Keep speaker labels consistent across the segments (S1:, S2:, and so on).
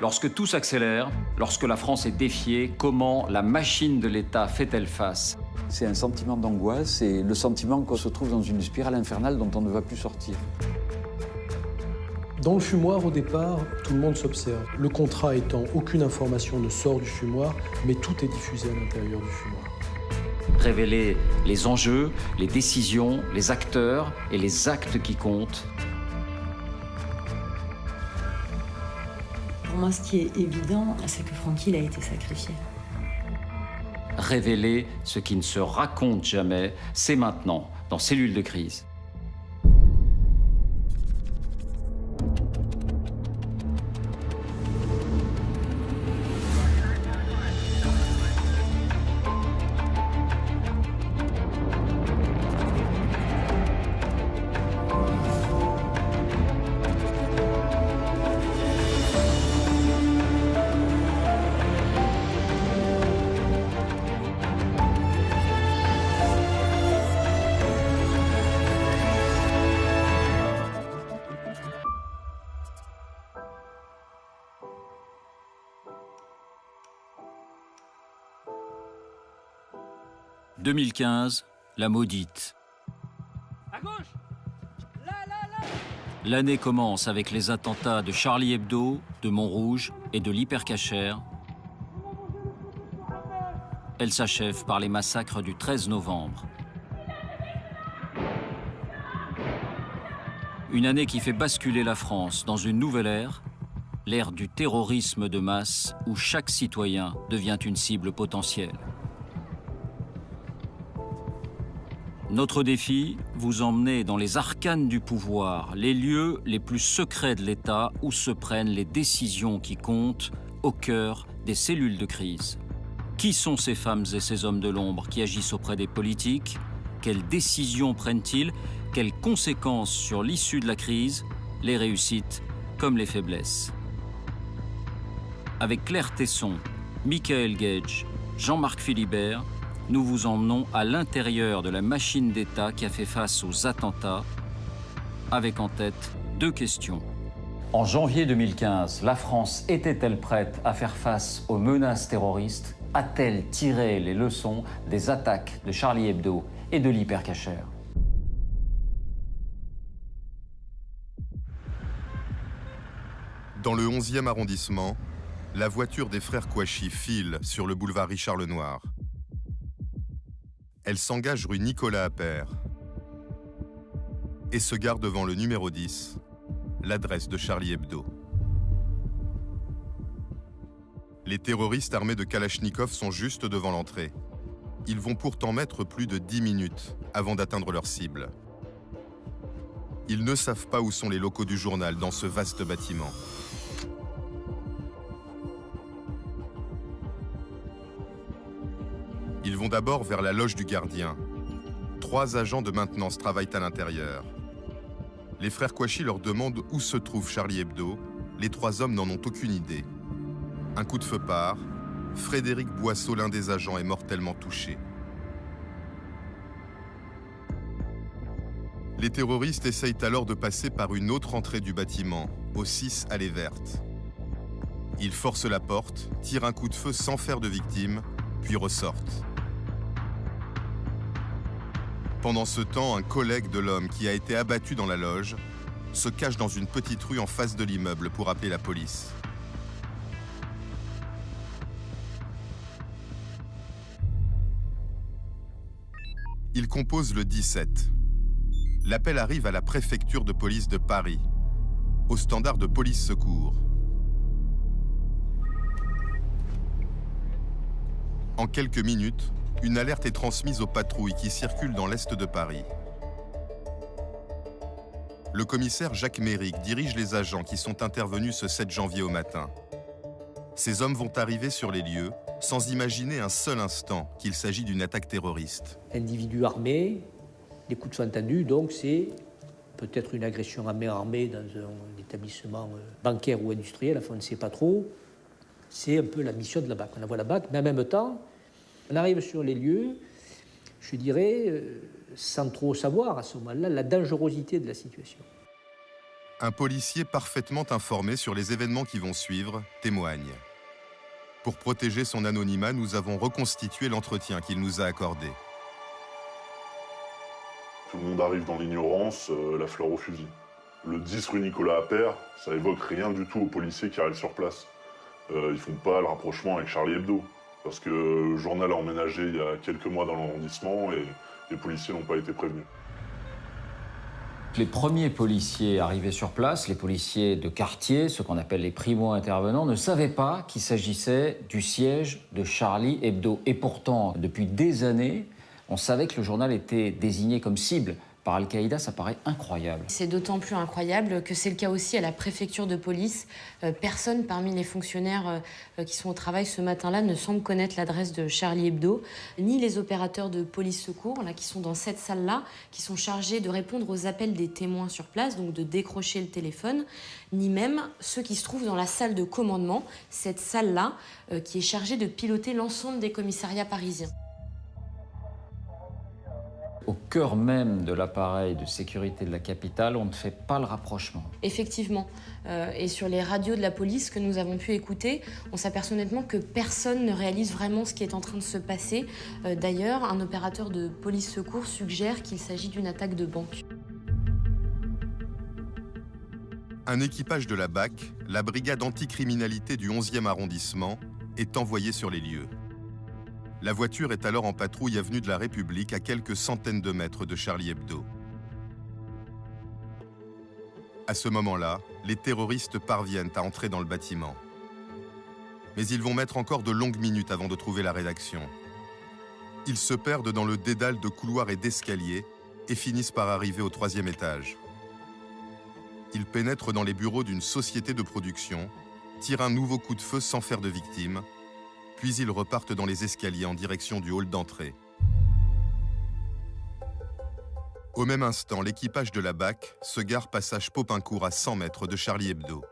S1: Lorsque tout s'accélère, lorsque la France est défiée, comment la machine de l'État fait-elle face?
S2: C'est un sentiment d'angoisse et le sentiment qu'on se trouve dans une spirale infernale dont on ne va plus sortir.
S3: Dans le fumoir, au départ, tout le monde s'observe. Le contrat étant, aucune information ne sort du fumoir, mais tout est diffusé à l'intérieur du fumoir.
S1: Révéler les enjeux, les décisions, les acteurs et les actes qui comptent.
S4: Pour moi, ce qui est évident, c'est que Francky a été sacrifié.
S1: Révéler ce qui ne se raconte jamais, c'est maintenant, dans Cellule de crise. « 2015, la maudite.
S5: À gauche. Là.
S1: L'année commence avec les attentats de Charlie Hebdo, de Montrouge et de l'Hypercacher. Elle s'achève par les massacres du 13 novembre. Une année qui fait basculer la France dans une nouvelle ère, l'ère du terrorisme de masse où chaque citoyen devient une cible potentielle. Notre défi, vous emmener dans les arcanes du pouvoir, les lieux les plus secrets de l'État où se prennent les décisions qui comptent au cœur des cellules de crise. Qui sont ces femmes et ces hommes de l'ombre qui agissent auprès des politiques? Quelles décisions prennent-ils? Quelles conséquences sur l'issue de la crise? Les réussites comme les faiblesses. Avec Claire Tesson, Michael Gage, Jean-Marc Philibert, nous vous emmenons à l'intérieur de la machine d'État qui a fait face aux attentats, avec en tête deux questions. En janvier 2015, la France était-elle prête à faire face aux menaces terroristes? A-t-elle tiré les leçons des attaques de Charlie Hebdo et de l'Hypercacher?
S6: Dans le 11e arrondissement, la voiture des frères Kouachi file sur le boulevard Richard-Lenoir. Elle s'engage rue Nicolas Appert et se gare devant le numéro 10, l'adresse de Charlie Hebdo. Les terroristes armés de Kalachnikov sont juste devant l'entrée. Ils vont pourtant mettre plus de 10 minutes avant d'atteindre leur cible. Ils ne savent pas où sont les locaux du journal dans ce vaste bâtiment. Ils vont d'abord vers la loge du gardien. 3 agents de maintenance travaillent à l'intérieur. Les frères Kouachi leur demandent où se trouve Charlie Hebdo. Les 3 hommes n'en ont aucune idée. Un coup de feu part. Frédéric Boisseau, l'un des agents, est mortellement touché. Les terroristes essayent alors de passer par une autre entrée du bâtiment, au 6 Allée Verte. Ils forcent la porte, tirent un coup de feu sans faire de victime, puis ressortent. Pendant ce temps, un collègue de l'homme qui a été abattu dans la loge se cache dans une petite rue en face de l'immeuble pour appeler la police. Il compose le 17. L'appel arrive à la préfecture de police de Paris, au standard de police secours. En quelques minutes, une alerte est transmise aux patrouilles qui circulent dans l'est de Paris. Le commissaire Jacques Méric dirige les agents qui sont intervenus ce 7 janvier au matin. Ces hommes vont arriver sur les lieux sans imaginer un seul instant qu'il s'agit d'une attaque terroriste.
S7: Individus armés, les coups sont entendus, donc c'est peut-être une agression à main armée dans un établissement bancaire ou industriel, enfin on ne sait pas trop. C'est un peu la mission de la BAC. On envoie la BAC, mais en même temps, on arrive sur les lieux, je dirais, sans trop savoir à ce moment-là la dangerosité de la situation.
S6: Un policier parfaitement informé sur les événements qui vont suivre témoigne. Pour protéger son anonymat, nous avons reconstitué l'entretien qu'il nous a accordé.
S8: Tout le monde arrive dans l'ignorance, la fleur au fusil. Le 10 rue Nicolas Appert, ça évoque rien du tout aux policiers qui arrivent sur place. Ils font pas le rapprochement avec Charlie Hebdo, parce que le journal a emménagé il y a quelques mois dans l'arrondissement et les policiers n'ont pas été prévenus.
S1: Les premiers policiers arrivés sur place, les policiers de quartier, ceux qu'on appelle les primo-intervenants, ne savaient pas qu'il s'agissait du siège de Charlie Hebdo. Et pourtant, depuis des années, on savait que le journal était désigné comme cible par Al-Qaïda. Ça paraît incroyable.
S9: C'est d'autant plus incroyable que c'est le cas aussi à la préfecture de police. Personne parmi les fonctionnaires qui sont au travail ce matin-là ne semble connaître l'adresse de Charlie Hebdo, ni les opérateurs de police secours là, qui sont dans cette salle-là, qui sont chargés de répondre aux appels des témoins sur place, donc de décrocher le téléphone, ni même ceux qui se trouvent dans la salle de commandement, cette salle-là qui est chargée de piloter l'ensemble des commissariats parisiens.
S1: Au cœur même de l'appareil de sécurité de la capitale, on ne fait pas le rapprochement.
S9: Effectivement. Et sur les radios de la police que nous avons pu écouter, on s'aperçoit honnêtement que personne ne réalise vraiment ce qui est en train de se passer. D'ailleurs, un opérateur de police secours suggère qu'il s'agit d'une attaque de banque.
S6: Un équipage de la BAC, la brigade anticriminalité du 11e arrondissement, est envoyé sur les lieux. La voiture est alors en patrouille avenue de la République, à quelques centaines de mètres de Charlie Hebdo. À ce moment-là, les terroristes parviennent à entrer dans le bâtiment. Mais ils vont mettre encore de longues minutes avant de trouver la rédaction. Ils se perdent dans le dédale de couloirs et d'escaliers et finissent par arriver au 3e étage. Ils pénètrent dans les bureaux d'une société de production, tirent un nouveau coup de feu sans faire de victime, puis ils repartent dans les escaliers en direction du hall d'entrée. Au même instant, l'équipage de la BAC se gare passage Popincourt à 100 mètres de Charlie Hebdo.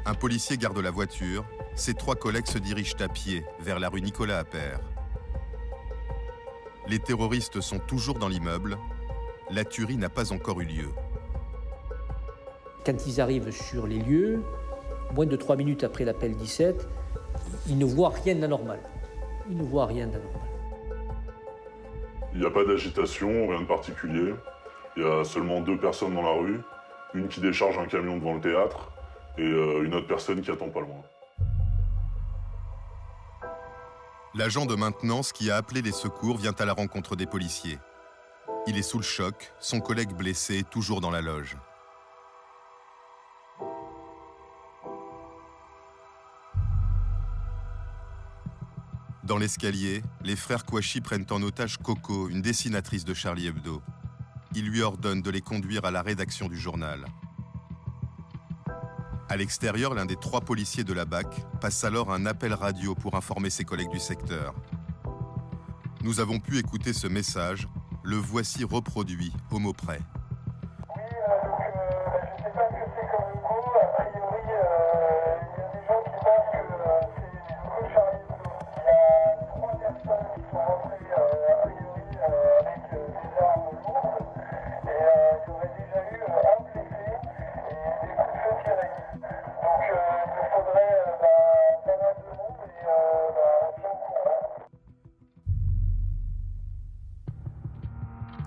S6: Un policier garde la voiture, ses 3 collègues se dirigent à pied vers la rue Nicolas Appert. Les terroristes sont toujours dans l'immeuble, la tuerie n'a pas encore eu lieu.
S7: Quand ils arrivent sur les lieux, moins de 3 minutes après l'appel 17, ils ne voient rien d'anormal. Ils ne voient rien d'anormal.
S8: Il n'y a pas d'agitation, rien de particulier. Il y a seulement 2 personnes dans la rue, une qui décharge un camion devant le théâtre et une autre personne qui attend pas loin.
S6: L'agent de maintenance qui a appelé les secours vient à la rencontre des policiers. Il est sous le choc, son collègue blessé est toujours dans la loge. Dans l'escalier, les frères Kouachi prennent en otage Coco, une dessinatrice de Charlie Hebdo. Ils lui ordonnent de les conduire à la rédaction du journal. À l'extérieur, l'un des 3 policiers de la BAC passe alors un appel radio pour informer ses collègues du secteur. Nous avons pu écouter ce message, le voici reproduit au mot près.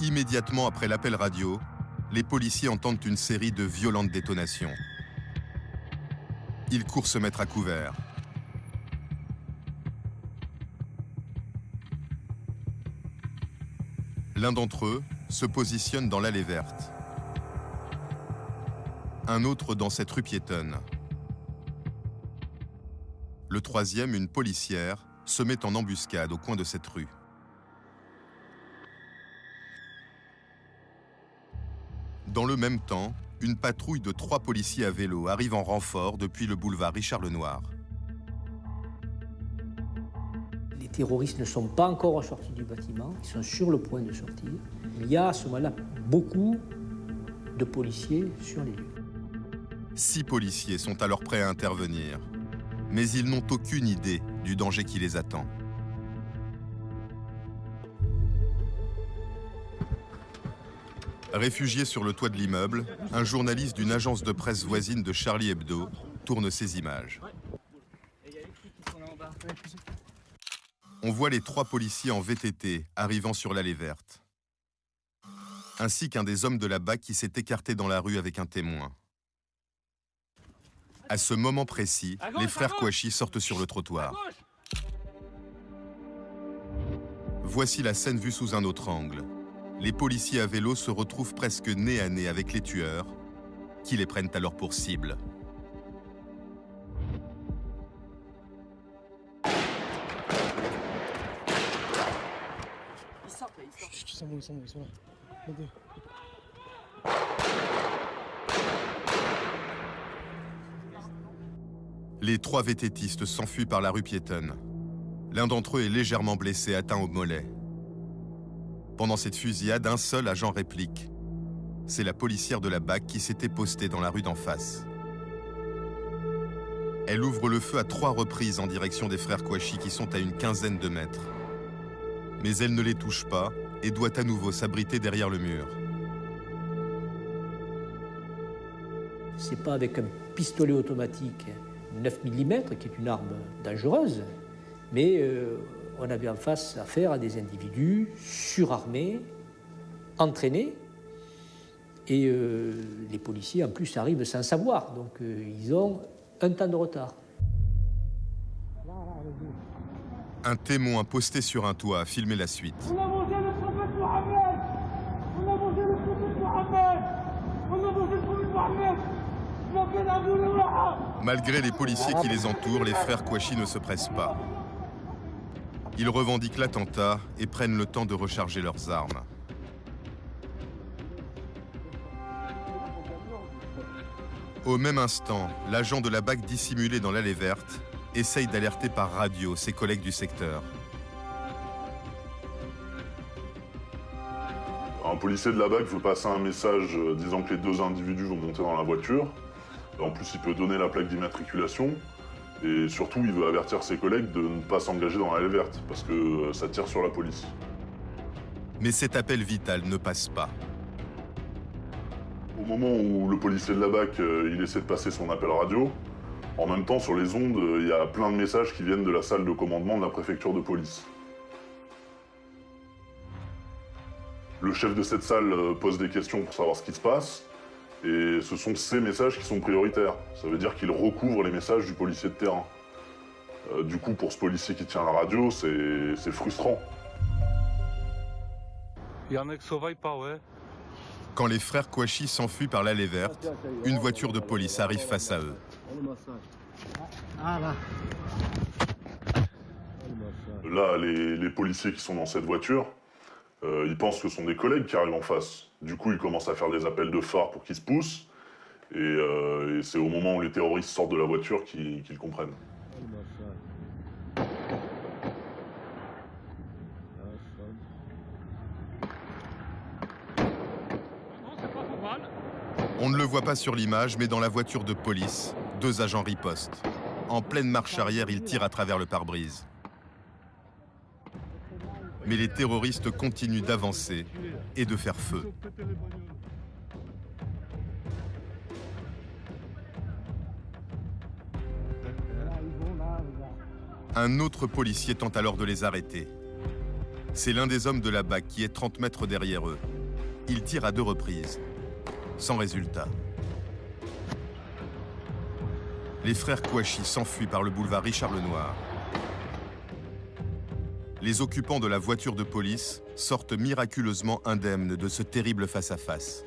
S6: Immédiatement après l'appel radio, les policiers entendent une série de violentes détonations. Ils courent se mettre à couvert. L'un d'entre eux se positionne dans l'allée verte. Un autre dans cette rue piétonne. Le 3e, une policière, se met en embuscade au coin de cette rue. Dans le même temps, une patrouille de 3 policiers à vélo arrive en renfort depuis le boulevard Richard-Lenoir.
S7: Les terroristes ne sont pas encore sortis du bâtiment, ils sont sur le point de sortir. Il y a à ce moment-là beaucoup de policiers sur les lieux.
S6: 6 policiers sont alors prêts à intervenir, mais ils n'ont aucune idée du danger qui les attend. Réfugié sur le toit de l'immeuble, un journaliste d'une agence de presse voisine de Charlie Hebdo tourne ces images. On voit les 3 policiers en VTT arrivant sur l'allée verte, ainsi qu'un des hommes de la BAC qui s'est écarté dans la rue avec un témoin. À ce moment précis, les frères Kouachi sortent sur le trottoir. Voici la scène vue sous un autre angle. Les policiers à vélo se retrouvent presque nez à nez avec les tueurs, qui les prennent alors pour cible. Les 3 VTTistes s'enfuient par la rue piétonne. L'un d'entre eux est légèrement blessé, atteint au mollet. Pendant cette fusillade, un seul agent réplique. C'est la policière de la BAC qui s'était postée dans la rue d'en face. Elle ouvre le feu à 3 reprises en direction des frères Kouachi qui sont à une quinzaine de mètres. Mais elle ne les touche pas et doit à nouveau s'abriter derrière le mur.
S7: C'est pas avec un pistolet automatique 9 mm, qui est une arme dangereuse, mais on avait en face affaire à des individus surarmés, entraînés, et les policiers en plus arrivent sans savoir, donc ils ont un temps de retard.
S6: Un témoin posté sur un toit a filmé la suite.
S5: On a mangé le prophète Mohamed. On a mangé le prophète Mohamed. On a mangé le prophète Mohamed.
S6: Malgré les policiers qui les entourent, les frères Kouachi ne se pressent pas. Ils revendiquent l'attentat et prennent le temps de recharger leurs armes. Au même instant, l'agent de la BAC dissimulé dans l'allée verte essaye d'alerter par radio ses collègues du secteur.
S8: Un policier de la BAC veut passer un message disant que les 2 individus vont monter dans la voiture. En plus, il peut donner la plaque d'immatriculation. Et surtout, il veut avertir ses collègues de ne pas s'engager dans l'allée verte, parce que ça tire sur la police.
S6: Mais cet appel vital ne passe pas.
S8: Au moment où le policier de la BAC il essaie de passer son appel radio, en même temps, sur les ondes, il y a plein de messages qui viennent de la salle de commandement de la préfecture de police. Le chef de cette salle pose des questions pour savoir ce qui se passe. Et ce sont ces messages qui sont prioritaires. Ça veut dire qu'il recouvre les messages du policier de terrain. Du coup, pour ce policier qui tient la radio, c'est frustrant.
S6: Quand les frères Kouachi s'enfuient par l'allée verte, une voiture de police arrive face à eux.
S8: Là, les policiers qui sont dans cette voiture, ils pensent que ce sont des collègues qui arrivent en face. Du coup, ils commencent à faire des appels de phare pour qu'ils se poussent. Et c'est au moment où les terroristes sortent de la voiture qu'ils comprennent.
S6: On ne le voit pas sur l'image, mais dans la voiture de police, 2 agents ripostent. En pleine marche arrière, ils tirent à travers le pare-brise. Mais les terroristes continuent d'avancer et de faire feu. Un autre policier tente alors de les arrêter. C'est l'un des hommes de la BAC qui est 30 mètres derrière eux. Il tire à 2 reprises, sans résultat. Les frères Kouachi s'enfuient par le boulevard Richard Lenoir. Les occupants de la voiture de police sortent miraculeusement indemnes de ce terrible face-à-face.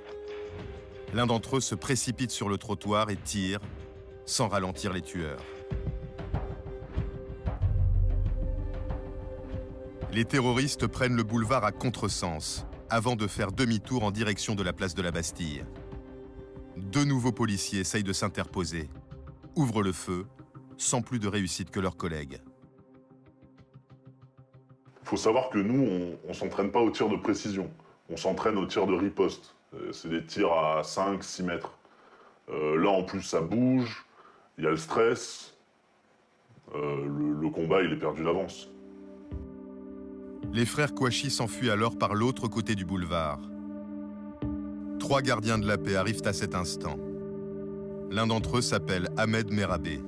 S6: L'un d'entre eux se précipite sur le trottoir et tire, sans ralentir les tueurs. Les terroristes prennent le boulevard à contresens, avant de faire demi-tour en direction de la place de la Bastille. 2 nouveaux policiers essayent de s'interposer, ouvrent le feu, sans plus de réussite que leurs collègues.
S8: Il faut savoir que nous, on ne s'entraîne pas au tir de précision. On s'entraîne au tir de riposte. C'est des tirs à 5-6 mètres. Là, en plus, ça bouge, il y a le stress. Le combat, il est perdu d'avance.
S6: Les frères Kouachi s'enfuient alors par l'autre côté du boulevard. 3 gardiens de la paix arrivent à cet instant. L'un d'entre eux s'appelle Ahmed Merabé.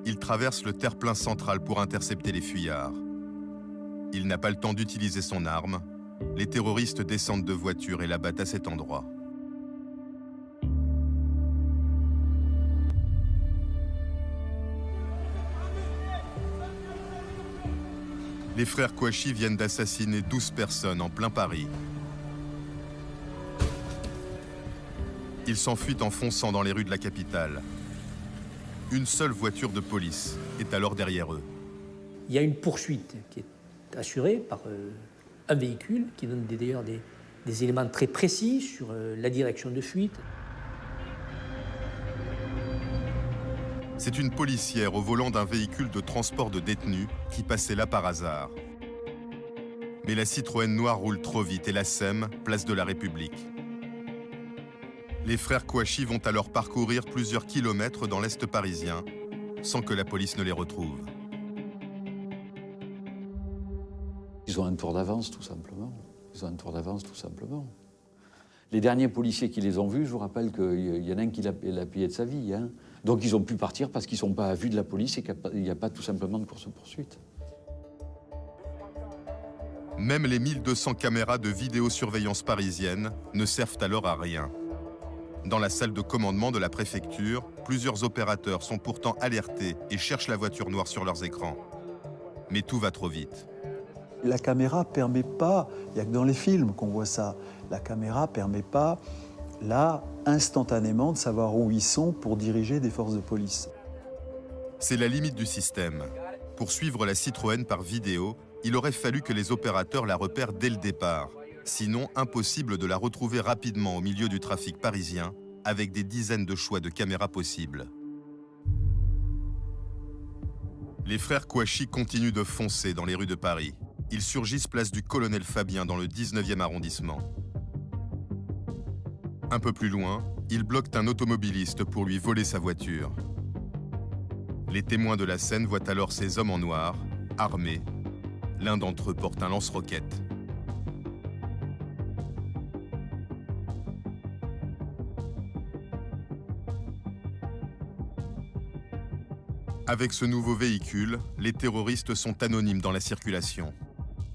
S6: Il traverse le terre-plein central pour intercepter les fuyards. Il n'a pas le temps d'utiliser son arme. Les terroristes descendent de voiture et l'abattent à cet endroit. Les frères Kouachi viennent d'assassiner 12 personnes en plein Paris. Ils s'enfuient en fonçant dans les rues de la capitale. Une seule voiture de police est alors derrière eux.
S7: Il y a une poursuite qui est assurée par un véhicule qui donne d'ailleurs des éléments très précis sur la direction de fuite.
S6: C'est une policière au volant d'un véhicule de transport de détenus qui passait là par hasard. Mais la Citroën noire roule trop vite et la sème, place de la République. Les frères Kouachi vont alors parcourir plusieurs kilomètres dans l'Est parisien sans que la police ne les retrouve.
S2: Ils ont un tour d'avance, tout simplement. Ils ont un tour d'avance, tout simplement. Les derniers policiers qui les ont vus, je vous rappelle qu'il y en a un qui l'a payé de sa vie. Hein. Donc ils ont pu partir parce qu'ils ne sont pas à vue de la police et qu'il n'y a pas tout simplement de course-poursuite.
S6: Même les 1200 caméras de vidéosurveillance parisienne ne servent alors à rien. Dans la salle de commandement de la préfecture, plusieurs opérateurs sont pourtant alertés et cherchent la voiture noire sur leurs écrans. Mais tout va trop vite.
S10: La caméra ne permet pas, il n'y a que dans les films qu'on voit ça, la caméra ne permet pas, là, instantanément, de savoir où ils sont pour diriger des forces de police.
S6: C'est la limite du système. Pour suivre la Citroën par vidéo, il aurait fallu que les opérateurs la repèrent dès le départ. Sinon, impossible de la retrouver rapidement au milieu du trafic parisien, avec des dizaines de choix de caméras possibles. Les frères Kouachi continuent de foncer dans les rues de Paris. Ils surgissent place du Colonel Fabien dans le 19e arrondissement. Un peu plus loin, ils bloquent un automobiliste pour lui voler sa voiture. Les témoins de la scène voient alors ces hommes en noir, armés. L'un d'entre eux porte un lance-roquette. Avec ce nouveau véhicule, les terroristes sont anonymes dans la circulation.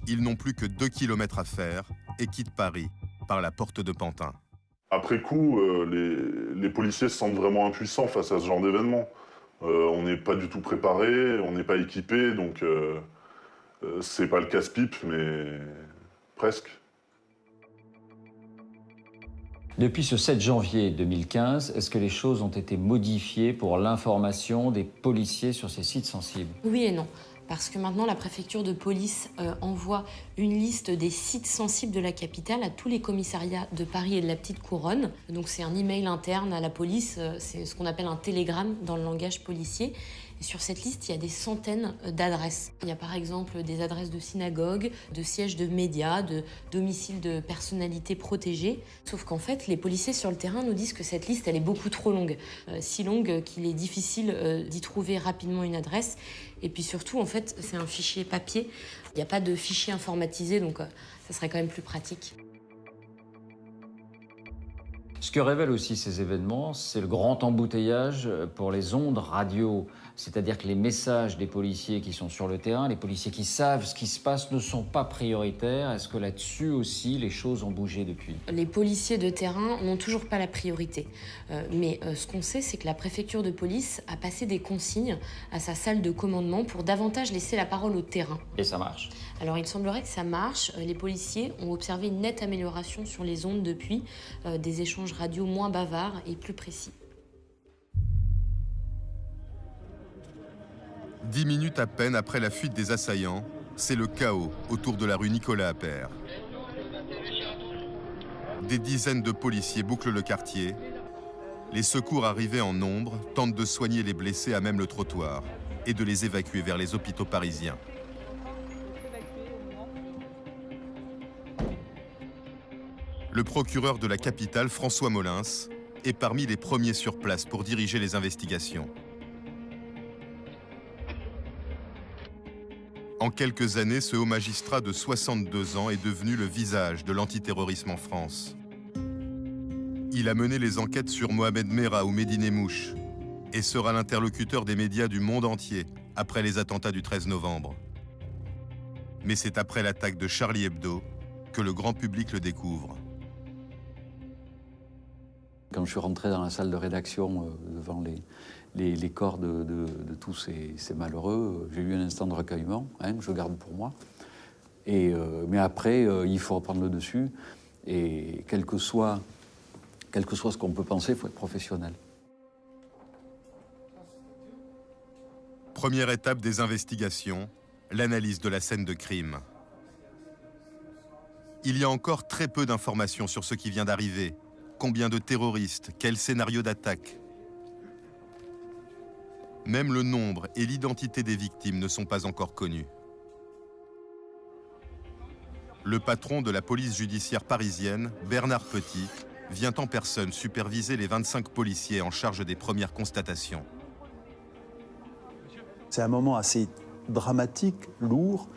S6: Ils n'ont plus que 2 kilomètres à faire et quittent Paris par la porte de Pantin.
S8: Après coup, les policiers se sentent vraiment impuissants face à ce genre d'événement. On n'est pas du tout préparé, on n'est pas équipé, donc c'est pas le casse-pipe, mais presque.
S1: Depuis ce 7 janvier 2015, est-ce que les choses ont été modifiées pour l'information des policiers sur ces sites sensibles?
S9: Oui et non. Parce que maintenant, la préfecture de police envoie une liste des sites sensibles de la capitale à tous les commissariats de Paris et de la Petite Couronne. Donc c'est un email interne à la police, c'est ce qu'on appelle un télégramme dans le langage policier. Et sur cette liste, il y a des centaines d'adresses. Il y a par exemple des adresses de synagogues, de sièges de médias, de domiciles de personnalités protégées. Sauf qu'en fait, les policiers sur le terrain nous disent que cette liste, elle est beaucoup trop longue. Si longue qu'il est difficile d'y trouver rapidement une adresse. Et puis surtout, en fait, c'est un fichier papier. Il n'y a pas de fichier informatisé, donc ça serait quand même plus pratique.
S1: Ce que révèlent aussi ces événements, c'est le grand embouteillage pour les ondes radio. C'est-à-dire que les messages des policiers qui sont sur le terrain, les policiers qui savent ce qui se passe, ne sont pas prioritaires. Est-ce que là-dessus aussi, les choses ont bougé depuis?
S9: Les policiers de terrain n'ont toujours pas la priorité. Mais ce qu'on sait, c'est que la préfecture de police a passé des consignes à sa salle de commandement pour davantage laisser la parole au terrain.
S1: Et ça marche?
S9: Alors il semblerait que ça marche. Les policiers ont observé une nette amélioration sur les ondes depuis, des échanges radio moins bavards et plus précis.
S6: 10 minutes à peine après la fuite des assaillants, c'est le chaos autour de la rue Nicolas Appert. Des dizaines de policiers bouclent le quartier. Les secours arrivés en nombre tentent de soigner les blessés à même le trottoir et de les évacuer vers les hôpitaux parisiens. Le procureur de la capitale, François Molins, est parmi les premiers sur place pour diriger les investigations. En quelques années, ce haut magistrat de 62 ans est devenu le visage de l'antiterrorisme en France. Il a mené les enquêtes sur Mohamed Merah ou Mehdi Nemmouche et sera l'interlocuteur des médias du monde entier après les attentats du 13 novembre. Mais c'est après l'attaque de Charlie Hebdo que le grand public le découvre.
S2: Quand je suis rentré dans la salle de rédaction devant les corps de tous ces malheureux, j'ai eu un instant de recueillement, hein, je garde pour moi. Mais après, il faut reprendre le dessus. Et quel que soit ce qu'on peut penser, il faut être professionnel.
S6: Première étape des investigations, l'analyse de la scène de crime. Il y a encore très peu d'informations sur ce qui vient d'arriver. Combien de terroristes? Quel scénario d'attaque? Même le nombre et l'identité des victimes ne sont pas encore connus. Le patron de la police judiciaire parisienne, Bernard Petit, vient en personne superviser les 25 policiers en charge des premières constatations.
S10: C'est un moment assez dramatique, lourd,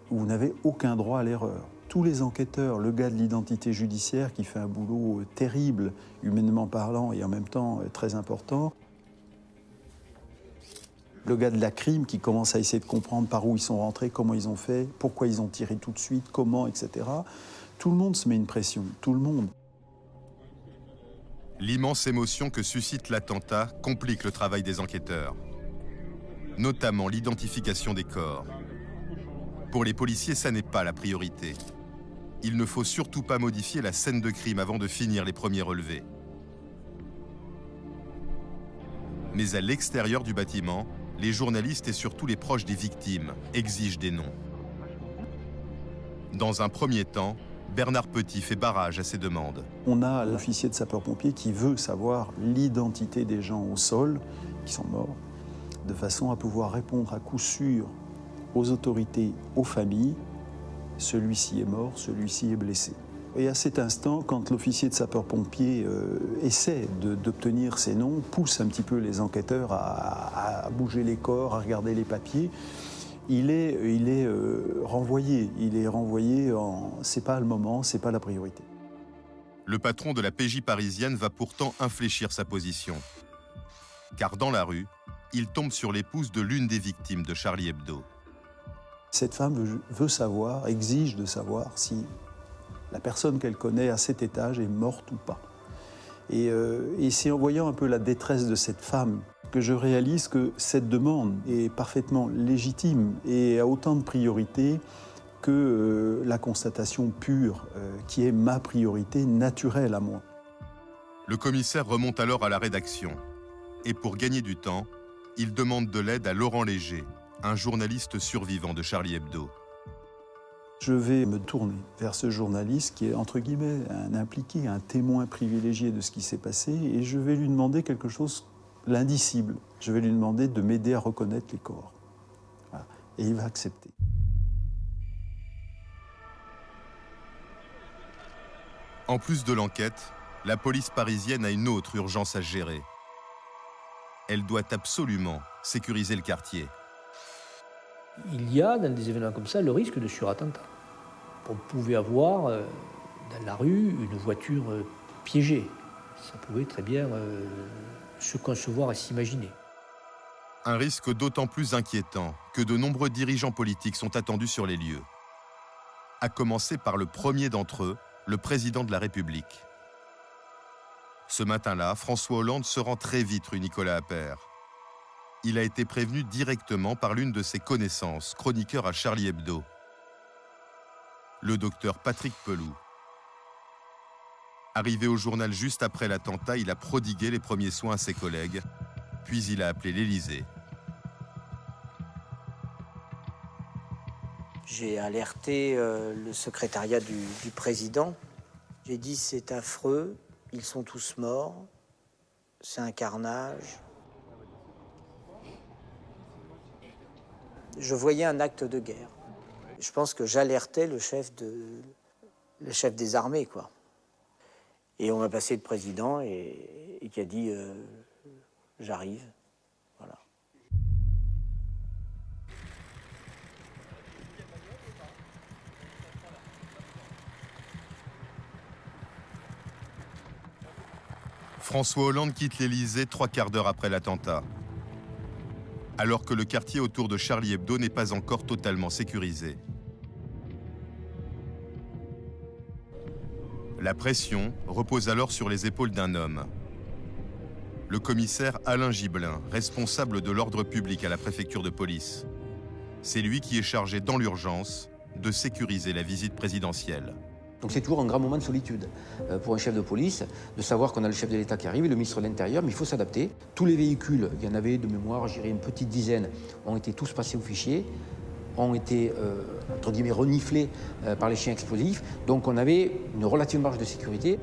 S10: où vous n'avez aucun droit à l'erreur. Tous les enquêteurs, le gars de l'identité judiciaire qui fait un boulot terrible, humainement parlant, et en même temps très important. Le gars de la crime qui commence à essayer de comprendre par où ils sont rentrés, comment ils ont fait, pourquoi ils ont tiré tout de suite, comment, etc. Tout le monde se met une pression, tout le monde.
S6: L'immense émotion que suscite l'attentat complique le travail des enquêteurs, notamment l'identification des corps. Pour les policiers, ça n'est pas la priorité. Il ne faut surtout pas modifier la scène de crime avant de finir les premiers relevés. Mais à l'extérieur du bâtiment, les journalistes et surtout les proches des victimes exigent des noms. Dans un premier temps, Bernard Petit fait barrage à ces demandes.
S10: On a l'officier de sapeur-pompier qui veut savoir l'identité des gens au sol qui sont morts, de façon à pouvoir répondre à coup sûr aux autorités, aux familles, celui-ci est mort, celui-ci est blessé. Et à cet instant, quand l'officier de sapeur-pompier essaie d'obtenir ces noms, pousse un petit peu les enquêteurs à bouger les corps, à regarder les papiers, il est renvoyé. Il est renvoyé en... C'est pas le moment, c'est pas la priorité.
S6: Le patron de la PJ parisienne va pourtant infléchir sa position. Car dans la rue, il tombe sur l'épouse de l'une des victimes de Charlie Hebdo.
S10: Cette femme veut savoir, exige de savoir si la personne qu'elle connaît à cet étage est morte ou pas. Et c'est en voyant un peu la détresse de cette femme que je réalise que cette demande est parfaitement légitime et a autant de priorité que la constatation pure, qui est ma priorité naturelle à moi.
S6: Le commissaire remonte alors à la rédaction. Et pour gagner du temps, il demande de l'aide à Laurent Léger, un journaliste survivant de Charlie Hebdo.
S10: Je vais me tourner vers ce journaliste qui est, entre guillemets, un impliqué, un témoin privilégié de ce qui s'est passé, et je vais lui demander quelque chose, l'indicible. Je vais lui demander de m'aider à reconnaître les corps. Voilà. Et il va accepter.
S6: En plus de l'enquête, la police parisienne a une autre urgence à gérer. Elle doit absolument sécuriser le quartier.
S7: Il y a, dans des événements comme ça, le risque de surattentat. On pouvait avoir, dans la rue, une voiture piégée. Ça pouvait très bien se concevoir et s'imaginer.
S6: Un risque d'autant plus inquiétant que de nombreux dirigeants politiques sont attendus sur les lieux. À commencer par le premier d'entre eux, le président de la République. Ce matin-là, François Hollande se rend très vite rue Nicolas Appert. Il a été prévenu directement par l'une de ses connaissances, chroniqueur à Charlie Hebdo, le docteur Patrick Pelloux. Arrivé au journal juste après l'attentat, il a prodigué les premiers soins à ses collègues, puis il a appelé l'Élysée.
S11: J'ai alerté le secrétariat du président. J'ai dit c'est affreux, ils sont tous morts, c'est un carnage. Je voyais un acte de guerre. Je pense que j'alertais le chef des armées, quoi. Et on m'a passé le président et qui a dit j'arrive. Voilà.
S6: François Hollande quitte l'Élysée 3 quarts d'heure après l'attentat, alors que le quartier autour de Charlie Hebdo n'est pas encore totalement sécurisé. La pression repose alors sur les épaules d'un homme. Le commissaire Alain Gibelin, responsable de l'ordre public à la préfecture de police. C'est lui qui est chargé dans l'urgence de sécuriser la visite présidentielle.
S12: Donc c'est toujours un grand moment de solitude pour un chef de police, de savoir qu'on a le chef de l'État qui arrive et le ministre de l'Intérieur, mais il faut s'adapter. Tous les véhicules, il y en avait de mémoire, je dirais une petite dizaine, ont été tous passés au fichier, ont été, entre guillemets, reniflés par les chiens explosifs. Donc on avait une relative marge de sécurité.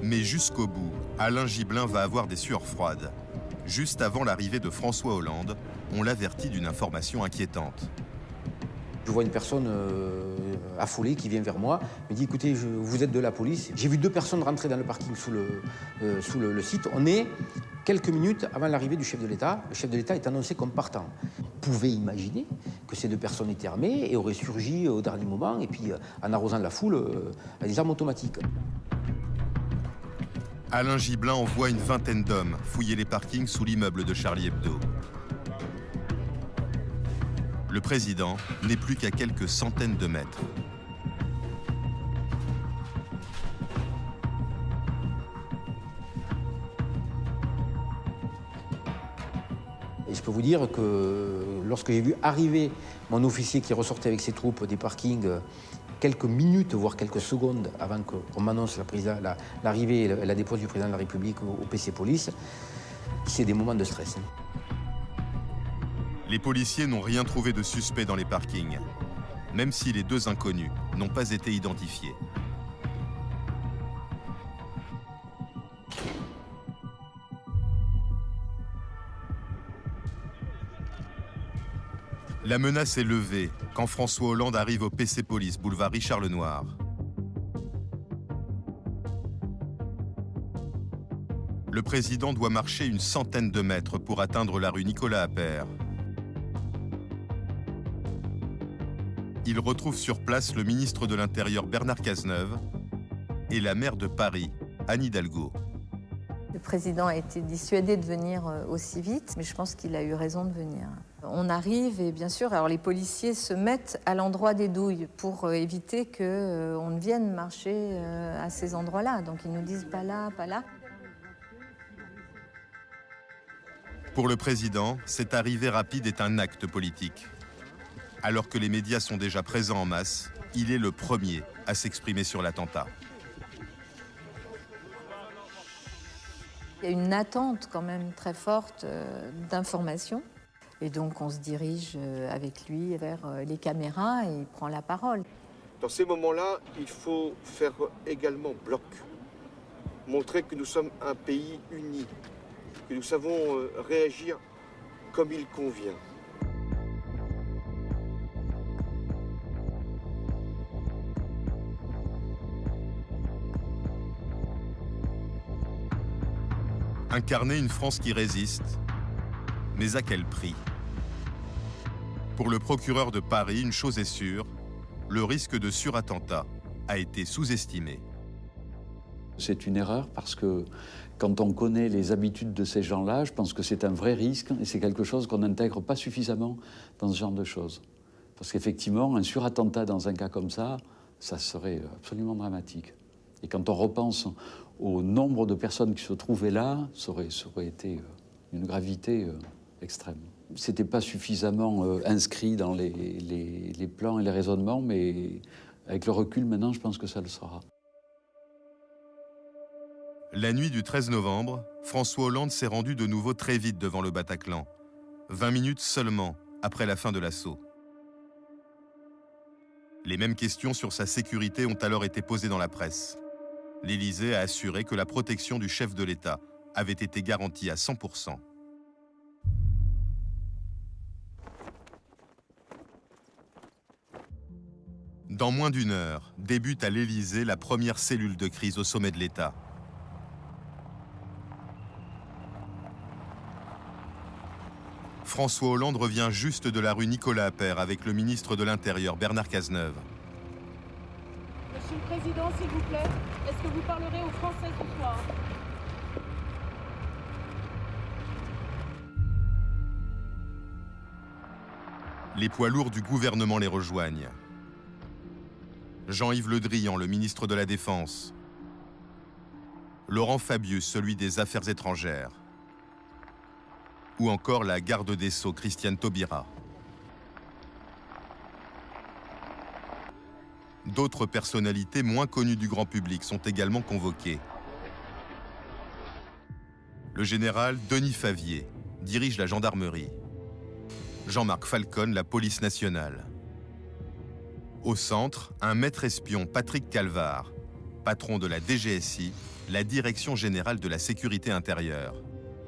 S6: Mais jusqu'au bout, Alain Gibelin va avoir des sueurs froides. Juste avant l'arrivée de François Hollande, on l'avertit d'une information inquiétante.
S12: Je vois une personne affolée qui vient vers moi, me dit « Écoutez, vous êtes de la police. » J'ai vu 2 personnes rentrer dans le parking sous le site. On est quelques minutes avant l'arrivée du chef de l'État. Le chef de l'État est annoncé comme partant. Vous pouvez imaginer que ces 2 personnes étaient armées et auraient surgi au dernier moment, et puis en arrosant la foule à des armes automatiques.
S6: Alain Gibelin envoie une vingtaine d'hommes fouiller les parkings sous l'immeuble de Charlie Hebdo. Le président n'est plus qu'à quelques centaines de mètres.
S12: Et je peux vous dire que lorsque j'ai vu arriver mon officier qui ressortait avec ses troupes des parkings, quelques minutes, voire quelques secondes avant qu'on m'annonce l'arrivée et la dépose du président de la République au PC Police, c'est des moments de stress.
S6: Les policiers n'ont rien trouvé de suspect dans les parkings, même si les 2 inconnus n'ont pas été identifiés. La menace est levée quand François Hollande arrive au PC Police, boulevard Richard Lenoir. Le président doit marcher une centaine de mètres pour atteindre la rue Nicolas Appert. Il retrouve sur place le ministre de l'Intérieur Bernard Cazeneuve et la maire de Paris, Anne Hidalgo.
S13: Le président a été dissuadé de venir aussi vite, mais je pense qu'il a eu raison de venir. On arrive et bien sûr, alors les policiers se mettent à l'endroit des douilles pour éviter qu'on ne vienne marcher à ces endroits-là. Donc ils nous disent pas là, pas là.
S6: Pour le président, cette arrivée rapide est un acte politique. Alors que les médias sont déjà présents en masse, il est le premier à s'exprimer sur l'attentat.
S13: Il y a une attente quand même très forte d'informations. Et donc on se dirige avec lui vers les caméras et il prend la parole.
S14: Dans ces moments-là, il faut faire également bloc. Montrer que nous sommes un pays uni, que nous savons réagir comme il convient.
S6: Incarner une France qui résiste, mais à quel prix? Pour le procureur de Paris, une chose est sûre, le risque de surattentat a été sous-estimé.
S2: C'est une erreur parce que quand on connaît les habitudes de ces gens-là, je pense que c'est un vrai risque et c'est quelque chose qu'on n'intègre pas suffisamment dans ce genre de choses. Parce qu'effectivement, un surattentat dans un cas comme ça serait absolument dramatique. Et quand on repense au nombre de personnes qui se trouvaient là, ça aurait été une gravité extrême. C'était pas suffisamment inscrit dans les plans et les raisonnements, mais avec le recul maintenant, je pense que ça le sera.
S6: La nuit du 13 novembre, François Hollande s'est rendu de nouveau très vite devant le Bataclan, 20 minutes seulement après la fin de l'assaut. Les mêmes questions sur sa sécurité ont alors été posées dans la presse. L'Élysée a assuré que la protection du chef de l'État avait été garantie à 100%. Dans moins d'une heure, débute à l'Élysée la première cellule de crise au sommet de l'État. François Hollande revient juste de la rue Nicolas Appert avec le ministre de l'Intérieur Bernard Cazeneuve.
S15: Monsieur le Président, s'il vous plaît, est-ce que vous parlerez aux Français ce soir?
S6: Les poids lourds du gouvernement les rejoignent. Jean-Yves Le Drian, le ministre de la Défense. Laurent Fabius, celui des Affaires étrangères. Ou encore la garde des Sceaux, Christiane Taubira. D'autres personnalités moins connues du grand public sont également convoquées. Le général Denis Favier dirige la gendarmerie. Jean-Marc Falcon, la police nationale. Au centre, un maître espion, Patrick Calvar, patron de la DGSI, la Direction générale de la sécurité intérieure.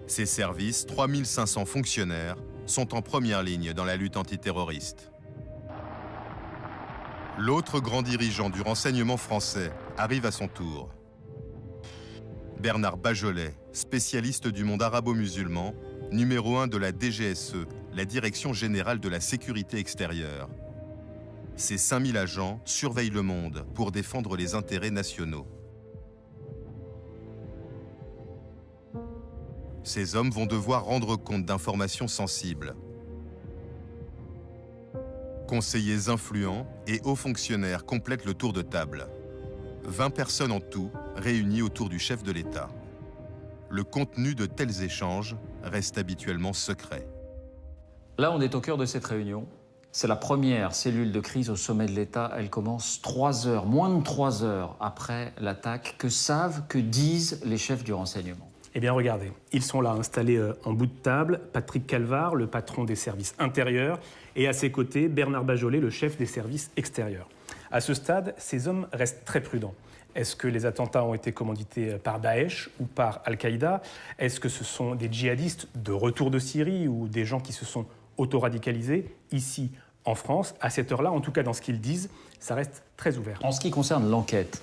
S6: Ses services, 3500 fonctionnaires, sont en première ligne dans la lutte antiterroriste. L'autre grand dirigeant du renseignement français arrive à son tour. Bernard Bajolet, spécialiste du monde arabo-musulman, numéro 1 de la DGSE, la Direction générale de la sécurité extérieure. Ces 5000 agents surveillent le monde pour défendre les intérêts nationaux. Ces hommes vont devoir rendre compte d'informations sensibles. Conseillers influents et hauts fonctionnaires complètent le tour de table. 20 personnes en tout réunies autour du chef de l'État. Le contenu de tels échanges reste habituellement secret.
S1: Là, on est au cœur de cette réunion. C'est la première cellule de crise au sommet de l'État. Elle commence 3 heures, moins de 3 heures après l'attaque. Que savent, que disent les chefs du renseignement?
S15: Eh bien, regardez, ils sont là, installés en bout de table. Patrick Calvar, le patron des services intérieurs, et à ses côtés, Bernard Bajolet, le chef des services extérieurs. À ce stade, ces hommes restent très prudents. Est-ce que les attentats ont été commandités par Daesh ou par Al-Qaïda? Est-ce que ce sont des djihadistes de retour de Syrie ou des gens qui se sont auto-radicalisés ici en France? À cette heure-là, en tout cas dans ce qu'ils disent, ça reste très ouvert.
S1: En ce qui concerne l'enquête,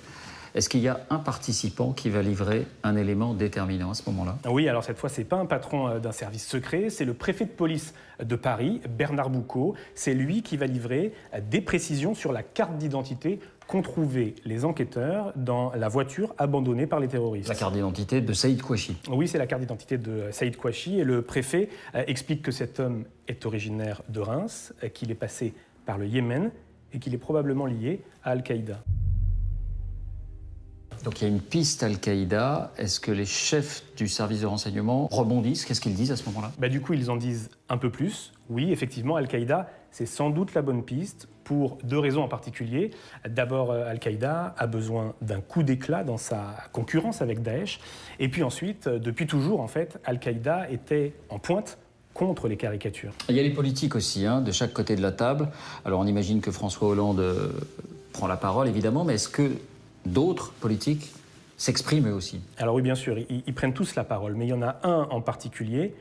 S1: est-ce qu'il y a un participant qui va livrer un élément déterminant à ce moment-là?
S15: Oui, alors cette fois, ce n'est pas un patron d'un service secret, c'est le préfet de police de Paris, Bernard Boucaud. C'est lui qui va livrer des précisions sur la carte d'identité qu'ont trouvée les enquêteurs dans la voiture abandonnée par les terroristes.
S1: La carte d'identité de Saïd Kouachi.
S15: Oui, c'est la carte d'identité de Saïd Kouachi. Et le préfet explique que cet homme est originaire de Reims, qu'il est passé par le Yémen et qu'il est probablement lié à Al-Qaïda.
S1: Donc il y a une piste Al-Qaïda. Est-ce que les chefs du service de renseignement rebondissent? Qu'est-ce qu'ils disent à ce moment-là?
S15: Du coup, ils en disent un peu plus. Oui, effectivement, Al-Qaïda, c'est sans doute la bonne piste pour 2 raisons en particulier. D'abord, Al-Qaïda a besoin d'un coup d'éclat dans sa concurrence avec Daesh. Et puis ensuite, depuis toujours, en fait, Al-Qaïda était en pointe contre les caricatures.
S1: Il y a les politiques aussi, de chaque côté de la table. Alors on imagine que François Hollande prend la parole, évidemment, mais est-ce que d'autres politiques s'expriment eux aussi?
S15: Alors oui, bien sûr, ils prennent tous la parole, mais il y en a un en particulier,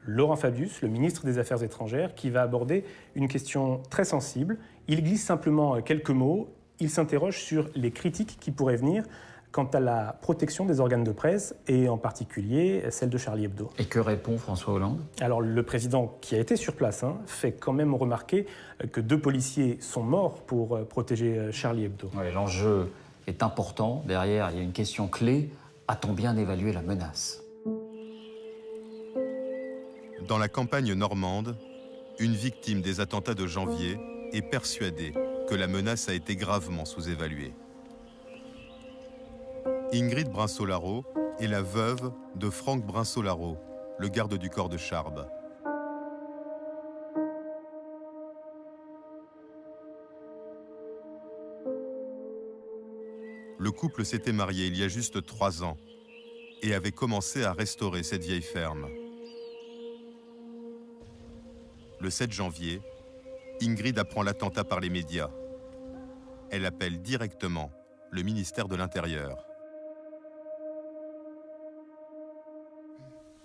S15: Laurent Fabius, le ministre des Affaires étrangères, qui va aborder une question très sensible. Il glisse simplement quelques mots, il s'interroge sur les critiques qui pourraient venir quant à la protection des organes de presse, et en particulier celle de Charlie Hebdo.
S1: Et que répond François Hollande?
S15: Alors le président, qui a été sur place, fait quand même remarquer que 2 policiers sont morts pour protéger Charlie Hebdo.
S1: Ouais, l'enjeu est important. Derrière, il y a une question clé. A-t-on bien évalué la menace?
S6: Dans la campagne normande, une victime des attentats de janvier est persuadée que la menace a été gravement sous-évaluée. Ingrid Brinsolaro est la veuve de Franck Brinsolaro, le garde du corps de Charbes. Le couple s'était marié il y a juste 3 ans et avait commencé à restaurer cette vieille ferme. Le 7 janvier, Ingrid apprend l'attentat par les médias. Elle appelle directement le ministère de l'Intérieur.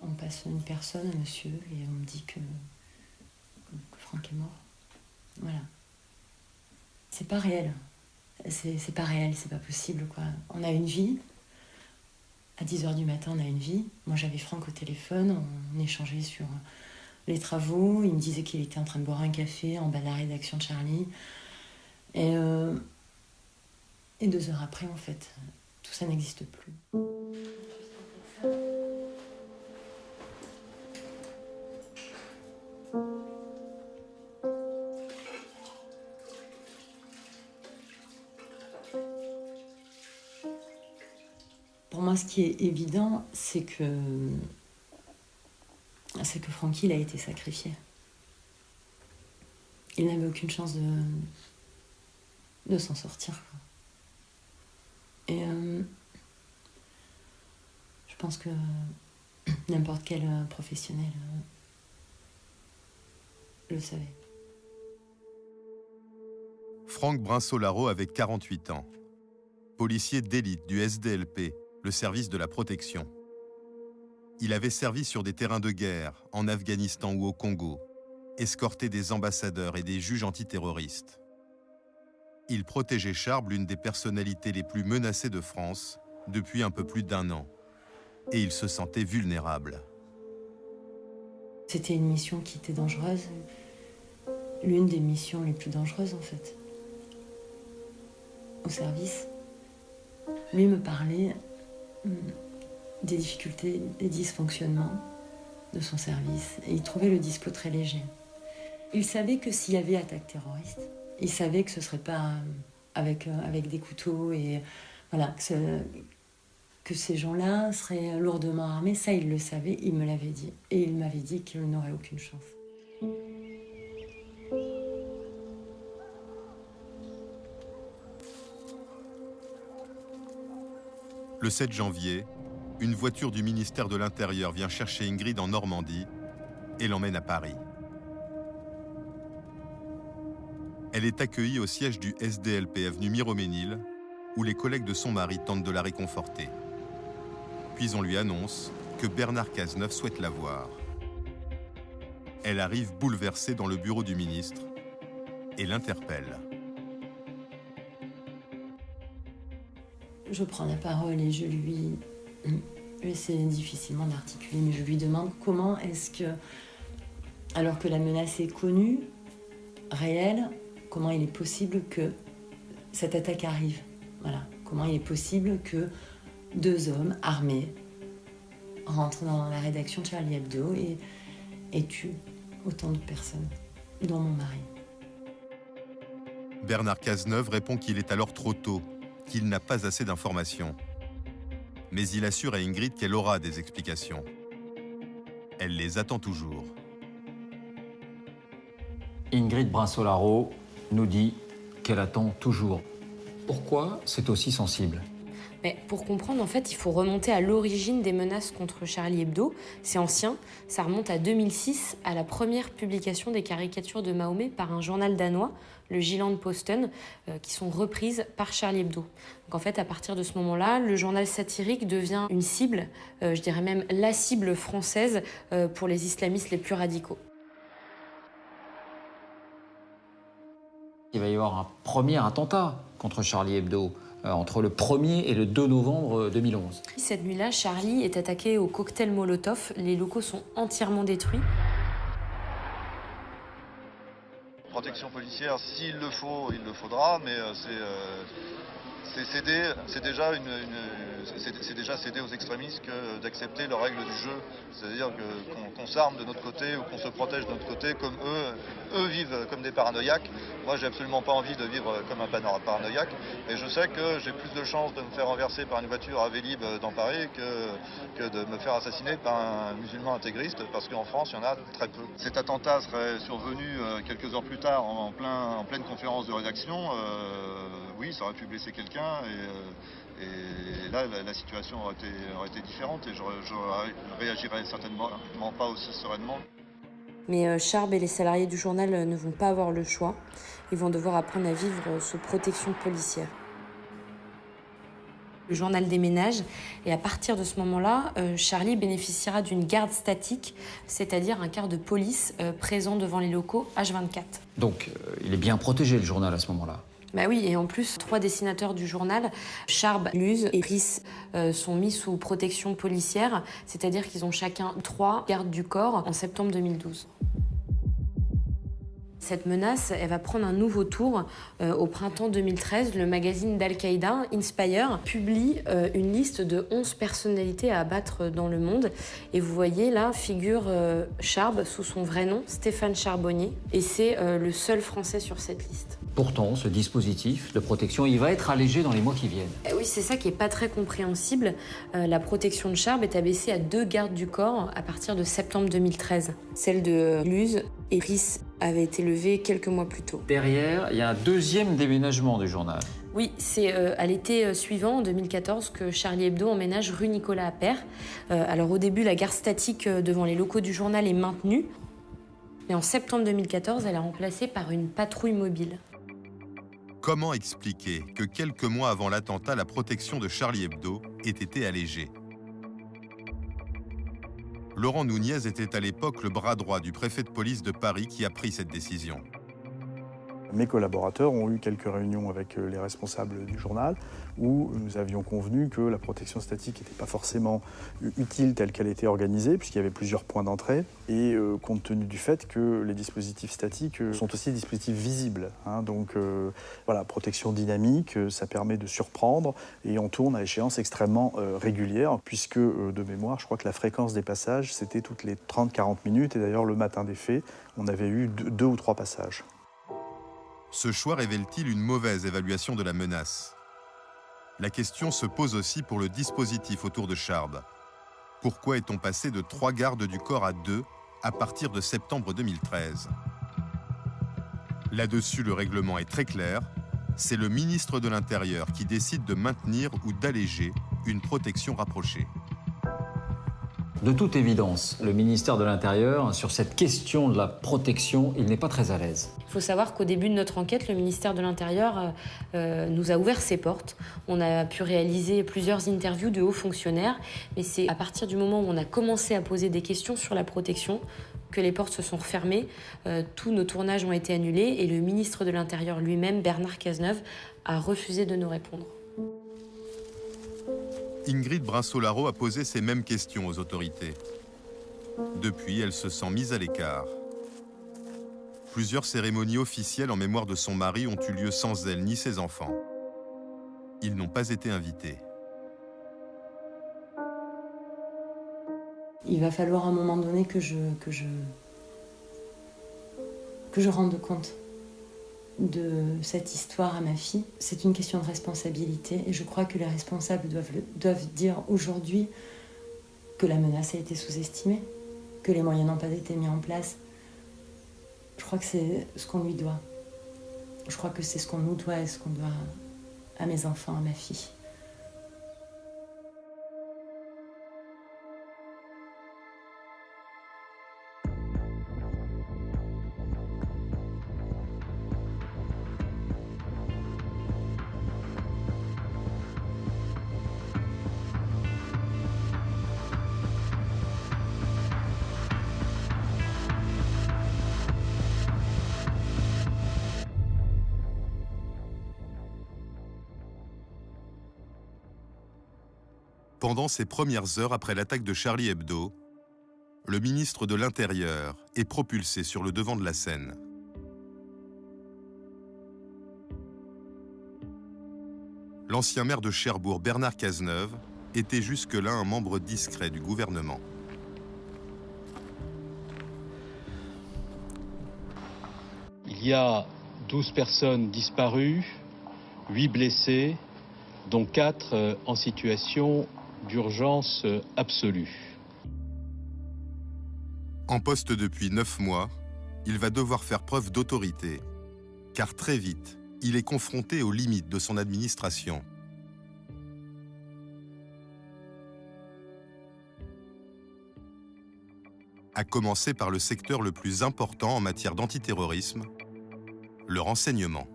S4: On passe une personne, un monsieur, et on me dit que Franck est mort. Voilà. C'est pas réel. C'est pas réel, c'est pas possible, quoi. On a une vie. À 10h du matin, on a une vie. Moi, j'avais Franck au téléphone, on échangeait sur les travaux. Il me disait qu'il était en train de boire un café en bas de la rédaction de Charlie. Et 2 heures après, en fait, tout ça n'existe plus. moi, ce qui est évident, c'est que Francky, il a été sacrifié. Il n'avait aucune chance de s'en sortir, quoi. Et je pense que n'importe quel professionnel le savait.
S6: Franck Brinsault-Larreau avait 48 ans. Policier d'élite du SDLP, le service de la protection. Il avait servi sur des terrains de guerre, en Afghanistan ou au Congo, escorté des ambassadeurs et des juges antiterroristes. Il protégeait Charb, l'une des personnalités les plus menacées de France, depuis un peu plus d'1 an. Et il se sentait vulnérable.
S4: C'était une mission qui était dangereuse. L'une des missions les plus dangereuses, en fait. Au service. Lui me parlait des difficultés, des dysfonctionnements de son service. Et il trouvait le dispo très léger. Il savait que s'il y avait attaque terroriste, il savait que ce ne serait pas avec des couteaux et voilà, que ces gens-là seraient lourdement armés. Ça, il le savait, il me l'avait dit. Et il m'avait dit qu'il n'aurait aucune chance.
S6: Le 7 janvier, une voiture du ministère de l'Intérieur vient chercher Ingrid en Normandie et l'emmène à Paris. Elle est accueillie au siège du SDLP avenue Miroménil, où les collègues de son mari tentent de la réconforter. Puis on lui annonce que Bernard Cazeneuve souhaite la voir. Elle arrive bouleversée dans le bureau du ministre et l'interpelle.
S4: Je prends la parole et je lui... C'est difficilement d'articuler, mais je lui demande comment est-ce que, alors que la menace est connue, réelle, comment il est possible que cette attaque arrive. Voilà. Comment il est possible que 2 hommes armés rentrent dans la rédaction de Charlie Hebdo et tuent autant de personnes, dont mon mari.
S6: Bernard Cazeneuve répond qu'il est alors trop tôt, qu'il n'a pas assez d'informations. Mais il assure à Ingrid qu'elle aura des explications. Elle les attend toujours.
S1: Ingrid Brinsault-Larreau nous dit qu'elle attend toujours. Pourquoi c'est aussi sensible ?
S9: Mais pour comprendre, en fait, il faut remonter à l'origine des menaces contre Charlie Hebdo. C'est ancien, ça remonte à 2006, à la première publication des caricatures de Mahomet par un journal danois, le Jylland-Posten, qui sont reprises par Charlie Hebdo. Donc en fait, à partir de ce moment-là, le journal satirique devient une cible, je dirais même la cible française pour les islamistes les plus radicaux.
S1: Il va y avoir un premier attentat contre Charlie Hebdo entre le 1er et le 2 novembre 2011.
S9: Cette nuit-là, Charlie est attaqué au cocktail Molotov. Les locaux sont entièrement détruits.
S16: Protection policière, s'il le faut, il le faudra, mais c'est déjà céder aux extrémistes que d'accepter leurs règles du jeu. C'est-à-dire qu'on s'arme de notre côté ou qu'on se protège de notre côté comme eux vivent comme des paranoïaques. Moi, j'ai absolument pas envie de vivre comme un paranoïaque. Et je sais que j'ai plus de chances de me faire renverser par une voiture à Vélib dans Paris que de me faire assassiner par un musulman intégriste, parce qu'en France, il y en a très peu. Cet attentat serait survenu quelques heures plus tard en pleine conférence de rédaction. Oui, ça aurait pu blesser quelqu'un et là, la situation aurait été différente et je réagirais certainement pas aussi sereinement.
S9: Mais Charb et les salariés du journal ne vont pas avoir le choix. Ils vont devoir apprendre à vivre sous protection policière. Le journal déménage et à partir de ce moment-là, Charlie bénéficiera d'une garde statique, c'est-à-dire un quart de police présent devant les locaux H24.
S1: Donc il est bien protégé, le journal, à ce moment-là.
S9: Bah oui, et en plus, 3 dessinateurs du journal, Charb, Luz et Brice, sont mis sous protection policière, c'est-à-dire qu'ils ont chacun 3 gardes du corps en septembre 2012. Cette menace, elle va prendre un nouveau tour. Au printemps 2013, le magazine d'Al-Qaïda, Inspire, publie une liste de 11 personnalités à abattre dans le monde. Et vous voyez là, figure Charb sous son vrai nom, Stéphane Charbonnier. Et c'est le seul Français sur cette liste.
S1: Pourtant, ce dispositif de protection, il va être allégé dans les mois qui viennent.
S9: Oui, c'est ça qui n'est pas très compréhensible. La protection de Charb est abaissée à 2 gardes du corps à partir de septembre 2013. Celle de Luz et Riss avait été levée quelques mois plus tôt.
S1: Derrière, il y a un deuxième déménagement du journal.
S9: Oui, c'est à l'été suivant, en 2014, que Charlie Hebdo emménage rue Nicolas Appert. Alors au début, la gare statique devant les locaux du journal est maintenue. Mais en septembre 2014, elle est remplacée par une patrouille mobile.
S6: Comment expliquer que quelques mois avant l'attentat, la protection de Charlie Hebdo ait été allégée? Laurent Nunez était à l'époque le bras droit du préfet de police de Paris qui a pris cette décision.
S10: Mes collaborateurs ont eu quelques réunions avec les responsables du journal où nous avions convenu que la protection statique n'était pas forcément utile telle qu'elle était organisée, puisqu'il y avait plusieurs points d'entrée, et compte tenu du fait que les dispositifs statiques sont aussi des dispositifs visibles. Donc voilà, protection dynamique, ça permet de surprendre, et on tourne à échéance extrêmement régulière, puisque de mémoire, je crois que la fréquence des passages, c'était toutes les 30-40 minutes, et d'ailleurs le matin des faits, on avait eu 2 ou 3 passages.
S6: Ce choix révèle-t-il une mauvaise évaluation de la menace? La question se pose aussi pour le dispositif autour de Charb. Pourquoi est-on passé de 3 gardes du corps à 2 à partir de septembre 2013? Là-dessus, le règlement est très clair. C'est le ministre de l'Intérieur qui décide de maintenir ou d'alléger une protection rapprochée.
S1: De toute évidence, le ministère de l'Intérieur, sur cette question de la protection, il n'est pas très à l'aise.
S9: Il faut savoir qu'au début de notre enquête, le ministère de l'Intérieur nous a ouvert ses portes. On a pu réaliser plusieurs interviews de hauts fonctionnaires, mais c'est à partir du moment où on a commencé à poser des questions sur la protection que les portes se sont refermées. Tous nos tournages ont été annulés et le ministre de l'Intérieur lui-même, Bernard Cazeneuve, a refusé de nous répondre.
S6: Ingrid Brunceau-Larot a posé ces mêmes questions aux autorités. Depuis, elle se sent mise à l'écart. Plusieurs cérémonies officielles en mémoire de son mari ont eu lieu sans elle ni ses enfants. Ils n'ont pas été invités.
S4: Il va falloir à un moment donné que je rende compte de cette histoire à ma fille. C'est une question de responsabilité et je crois que les responsables doivent dire aujourd'hui que la menace a été sous-estimée, que les moyens n'ont pas été mis en place. Je crois que c'est ce qu'on lui doit. Je crois que c'est ce qu'on nous doit et ce qu'on doit à mes enfants, à ma fille.
S6: Pendant ces premières heures après l'attaque de Charlie Hebdo, le ministre de l'Intérieur est propulsé sur le devant de la scène. L'ancien maire de Cherbourg, Bernard Cazeneuve, était jusque-là un membre discret du gouvernement.
S17: Il y a 12 personnes disparues, 8 blessés, dont 4 en situation d'urgence absolue.
S6: En poste depuis 9 mois, il va devoir faire preuve d'autorité, car très vite, il est confronté aux limites de son administration. À commencer par le secteur le plus important en matière d'antiterrorisme, le renseignement.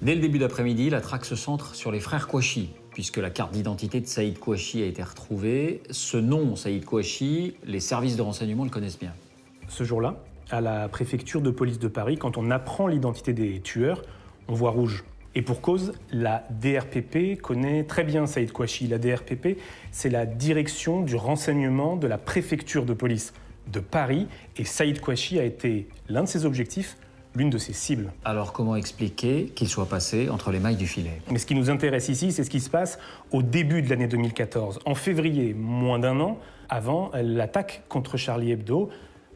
S1: Dès le début d'après-midi, la traque se centre sur les frères Kouachi, puisque la carte d'identité de Saïd Kouachi a été retrouvée. Ce nom, Saïd Kouachi, les services de renseignement le connaissent bien.
S15: Ce jour-là, à la préfecture de police de Paris, quand on apprend l'identité des tueurs, on voit rouge. Et pour cause, la DRPP connaît très bien Saïd Kouachi. La DRPP, c'est la direction du renseignement de la préfecture de police de Paris. Et Saïd Kouachi a été l'un de ses objectifs, l'une de ses cibles.
S1: Alors comment expliquer qu'il soit passé entre les mailles du filet?
S15: Mais ce qui nous intéresse ici, c'est ce qui se passe au début de l'année 2014. En février, moins d'un an avant l'attaque contre Charlie Hebdo,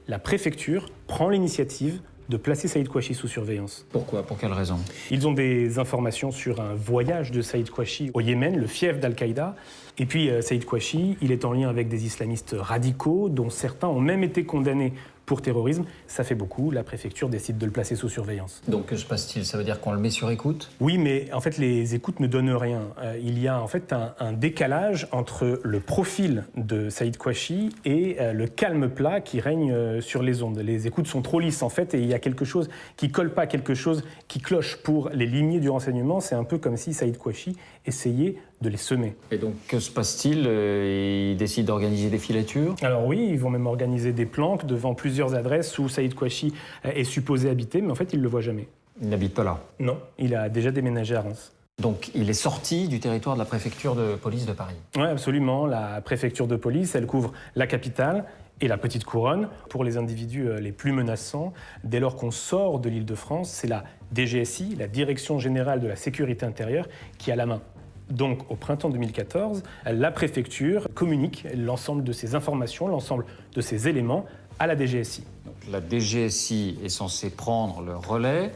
S15: la préfecture prend l'initiative de placer Saïd Kouachi sous surveillance.
S1: Pourquoi? Pour quelle raison?
S15: Ils ont des informations sur un voyage de Saïd Kouachi au Yémen, le fief d'Al-Qaïda. Et puis Saïd Kouachi, il est en lien avec des islamistes radicaux, dont certains ont même été condamnés pour terrorisme. Ça fait beaucoup, la préfecture décide de le placer sous surveillance.
S1: Donc que se passe-t-il? Ça veut dire qu'on le met sur écoute?
S15: Oui, mais en fait les écoutes ne donnent rien. Il y a en fait un décalage entre le profil de Saïd Kouachi et le calme plat qui règne sur les ondes. Les écoutes sont trop lisses en fait et il y a quelque chose qui colle pas, quelque chose qui cloche pour les limiers du renseignement. C'est un peu comme si Saïd Kouachi essayait de les semer.
S1: Et donc que se passe-t-il? Ils décident d'organiser des filatures?
S15: Alors oui, ils vont même organiser des planques devant plusieurs adresses où Saïd Kouachi est supposé habiter, mais en fait il ne le voit jamais.
S1: Il n'habite pas là?
S15: Non, il a déjà déménagé à Reims.
S1: Donc il est sorti du territoire de la préfecture de police de Paris?
S15: Oui, absolument. La préfecture de police, elle couvre la capitale et la petite couronne. Pour les individus les plus menaçants, dès lors qu'on sort de l'Île-de-France, c'est la DGSI, la Direction Générale de la Sécurité Intérieure, qui a la main. Donc, au printemps 2014, la préfecture communique l'ensemble de ces informations, l'ensemble de ces éléments à la DGSI.
S1: Donc, la DGSI est censée prendre le relais.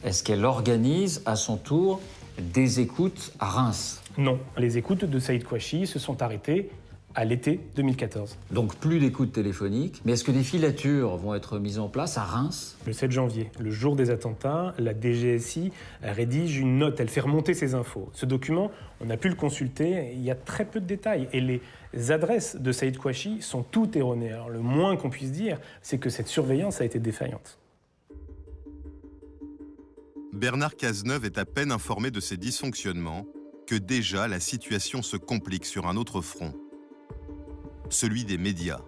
S1: Est-ce qu'elle organise à son tour des écoutes à Reims?
S15: Non, les écoutes de Saïd Kouachi se sont arrêtées à l'été 2014.
S1: Donc plus d'écoutes téléphoniques. Mais est-ce que des filatures vont être mises en place à Reims?
S15: Le 7 janvier, le jour des attentats, la DGSI rédige une note, elle fait remonter ces infos. Ce document, on a pu le consulter, il y a très peu de détails. Et les adresses de Saïd Kouachi sont toutes erronées. Alors le moins qu'on puisse dire, c'est que cette surveillance a été défaillante.
S6: Bernard Cazeneuve est à peine informé de ces dysfonctionnements que déjà la situation se complique sur un autre front. Celui des médias.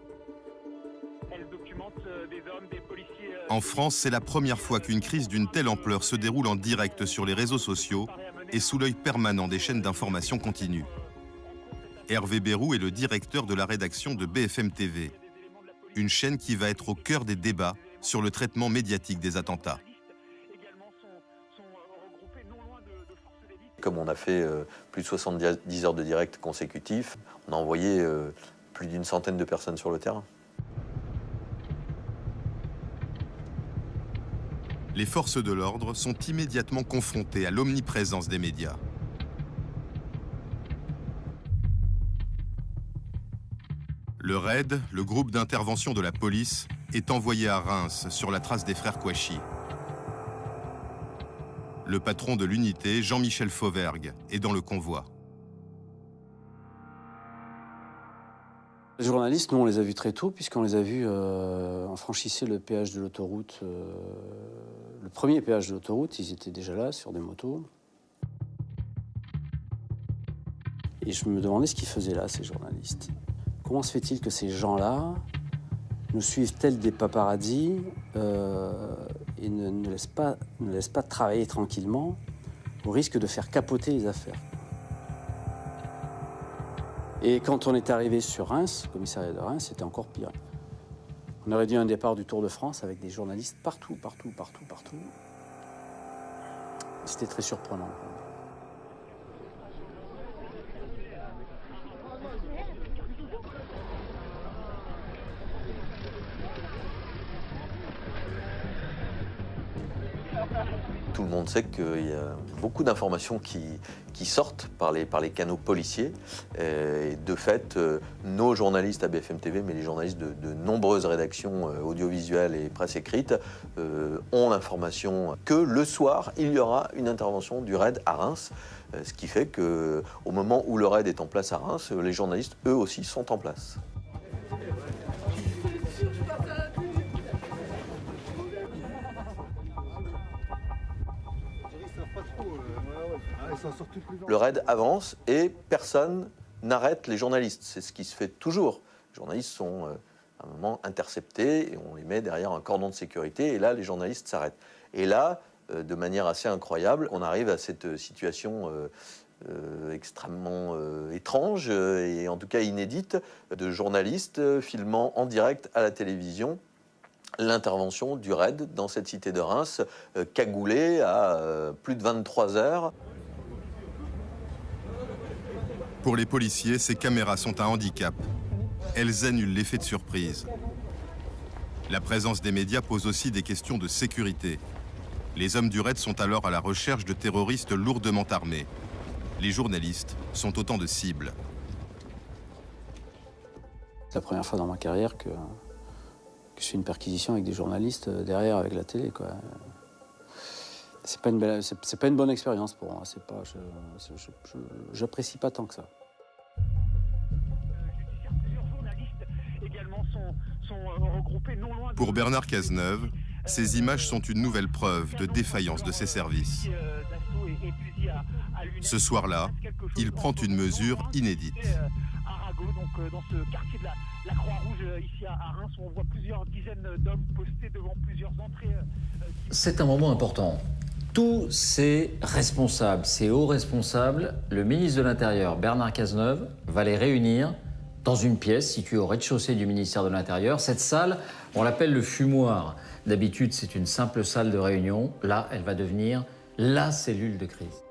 S6: En France, c'est la première fois qu'une crise d'une telle ampleur se déroule en direct sur les réseaux sociaux et sous l'œil permanent des chaînes d'information continue. Hervé Bérou est le directeur de la rédaction de BFM TV, une chaîne qui va être au cœur des débats sur le traitement médiatique des attentats.
S2: Comme on a fait plus de 70 heures de direct consécutifs, on a envoyé plus d'une centaine de personnes sur le terrain.
S6: Les forces de l'ordre sont immédiatement confrontées à l'omniprésence des médias. Le RAID, le groupe d'intervention de la police, est envoyé à Reims sur la trace des frères Kouachi. Le patron de l'unité, Jean-Michel Fauvergue, est dans le convoi.
S18: Les journalistes, nous, on les a vus très tôt, puisqu'on les a vus, on franchissait le péage de l'autoroute, le premier péage de l'autoroute, ils étaient déjà là, sur des motos. Et je me demandais ce qu'ils faisaient là, ces journalistes. Comment se fait-il que ces gens-là nous suivent tels des paparazzis et ne laissent pas travailler tranquillement, au risque de faire capoter les affaires? Et quand on est arrivé sur Reims, le commissariat de Reims, c'était encore pire. On aurait dit un départ du Tour de France avec des journalistes partout. C'était très surprenant.
S2: Tout le monde sait qu'il y a beaucoup d'informations qui sortent par les canaux policiers. Et de fait, nos journalistes à BFM TV, mais les journalistes de nombreuses rédactions audiovisuelles et presse écrite, ont l'information que le soir, il y aura une intervention du RAID à Reims. Ce qui fait qu'au moment où le RAID est en place à Reims, les journalistes, eux aussi, sont en place. Le RAID avance et personne n'arrête les journalistes. C'est ce qui se fait toujours. Les journalistes sont à un moment interceptés et on les met derrière un cordon de sécurité et là, les journalistes s'arrêtent. Et là, de manière assez incroyable, on arrive à cette situation extrêmement étrange et en tout cas inédite de journalistes filmant en direct à la télévision l'intervention du RAID dans cette cité de Reims, cagoulée à plus de 23 heures.
S6: Pour les policiers, ces caméras sont un handicap. Elles annulent l'effet de surprise. La présence des médias pose aussi des questions de sécurité. Les hommes du raid sont alors à la recherche de terroristes lourdement armés. Les journalistes sont autant de cibles.
S18: C'est la première fois dans ma carrière que je fais une perquisition avec des journalistes derrière avec la télé, quoi. C'est pas une bonne expérience pour moi. C'est pas, j'apprécie pas tant que ça.
S6: Pour Bernard Cazeneuve, ces images sont une nouvelle preuve de défaillance de ses services. Ce soir-là, il prend une mesure inédite.
S5: Dans ce quartier de la Croix-Rouge, ici à Reims, où on voit plusieurs dizaines d'hommes postés devant plusieurs entrées.
S1: C'est un moment important. Tous ces responsables, ces hauts responsables, le ministre de l'Intérieur, Bernard Cazeneuve, va les réunir dans une pièce située au rez-de-chaussée du ministère de l'Intérieur. Cette salle, on l'appelle le fumoir. D'habitude, c'est une simple salle de réunion. Là, elle va devenir la cellule de crise.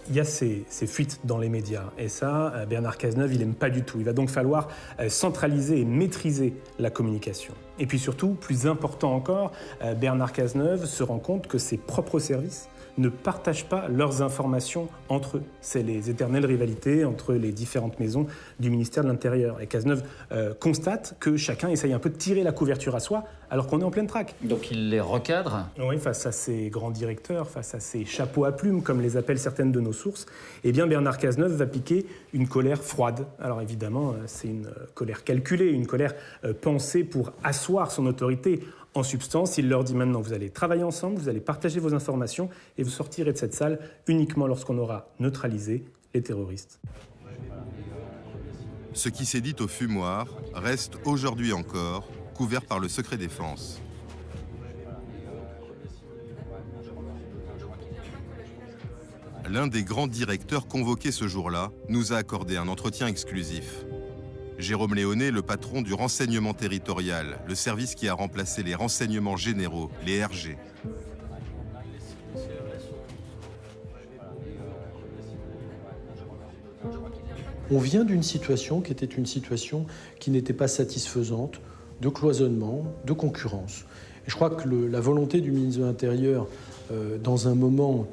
S15: Il y a ces fuites dans les médias. Et ça, Bernard Cazeneuve, il n'aime pas du tout. Il va donc falloir centraliser et maîtriser la communication. Et puis surtout, plus important encore, Bernard Cazeneuve se rend compte que ses propres services ne partagent pas leurs informations entre eux. C'est les éternelles rivalités entre les différentes maisons du ministère de l'Intérieur. Et Cazeneuve constate que chacun essaye un peu de tirer la couverture à soi, alors qu'on est en pleine traque.
S1: Donc il les recadre ?
S15: Oui, face à ces grands directeurs, face à ces chapeaux à plumes, comme les appellent certaines de nos sources, eh bien Bernard Cazeneuve va piquer une colère froide. Alors évidemment, c'est une colère calculée, une colère pensée pour asseoir son autorité. En substance, il leur dit maintenant, vous allez travailler ensemble, vous allez partager vos informations et vous sortirez de cette salle uniquement lorsqu'on aura neutralisé les terroristes.
S6: Ce qui s'est dit au fumoir reste aujourd'hui encore couvert par le secret défense. L'un des grands directeurs convoqués ce jour-là nous a accordé un entretien exclusif. Jérôme Léonet, le patron du renseignement territorial, le service qui a remplacé les renseignements généraux, les RG.
S3: On vient d'une situation qui était une situation qui n'était pas satisfaisante, de cloisonnement, de concurrence. Et je crois que la volonté du ministre de l'Intérieur, dans un moment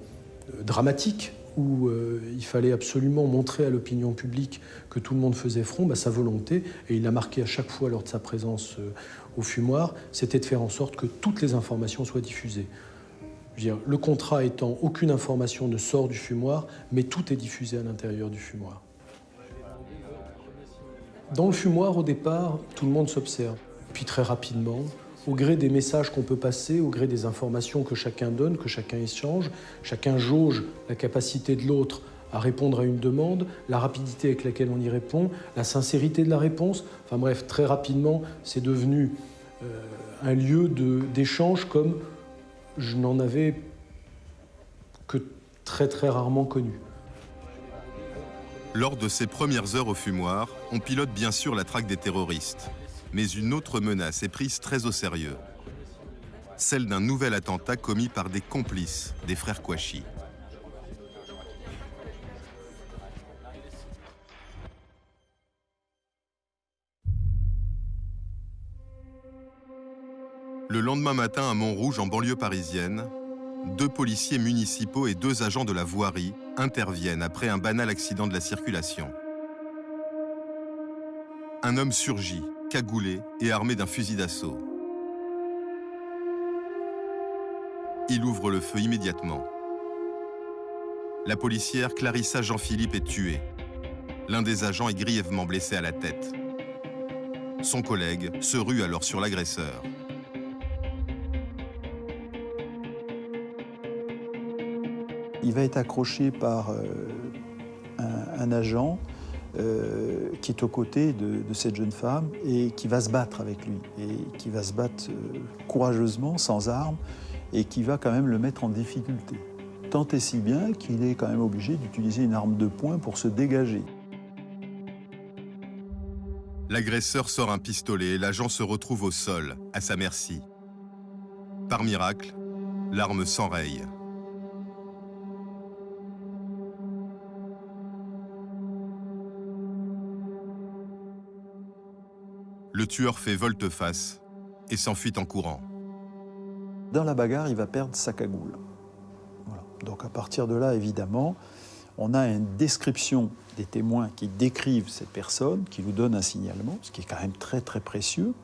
S3: dramatique, où il fallait absolument montrer à l'opinion publique que tout le monde faisait front, sa volonté, et il l'a marqué à chaque fois lors de sa présence au fumoir, c'était de faire en sorte que toutes les informations soient diffusées. Je veux dire, le contrat étant, aucune information ne sort du fumoir, mais tout est diffusé à l'intérieur du fumoir. Dans le fumoir, au départ, tout le monde s'observe. Puis très rapidement, au gré des messages qu'on peut passer, au gré des informations que chacun donne, que chacun échange, chacun jauge la capacité de l'autre à répondre à une demande, la rapidité avec laquelle on y répond, la sincérité de la réponse. Enfin bref, très rapidement, c'est devenu un lieu d'échange comme je n'en avais que très très rarement connu.
S6: Lors de ces premières heures au fumoir, on pilote bien sûr la traque des terroristes. Mais une autre menace est prise très au sérieux. Celle d'un nouvel attentat commis par des complices des frères Kouachi. Le lendemain matin à Montrouge, en banlieue parisienne, 2 policiers municipaux et 2 agents de la voirie interviennent après un banal accident de la circulation. Un homme surgit, cagoulé et armé d'un fusil d'assaut. Il ouvre le feu immédiatement. La policière Clarissa Jean-Philippe est tuée. L'un des agents est grièvement blessé à la tête. Son collègue se rue alors sur l'agresseur.
S10: Il va être accroché par un agent qui est aux côtés de cette jeune femme et qui va se battre avec lui, et qui va se battre courageusement, sans armes, et qui va quand même le mettre en difficulté. Tant et si bien qu'il est quand même obligé d'utiliser une arme de poing pour se dégager.
S6: L'agresseur sort un pistolet et l'agent se retrouve au sol, à sa merci. Par miracle, l'arme s'enraye. Le tueur fait volte-face et s'enfuit en courant.
S10: Dans la bagarre, il va perdre sa cagoule. Voilà. Donc à partir de là, évidemment, on a une description des témoins qui décrivent cette personne, qui nous donnent un signalement, ce qui est quand même très très précieux.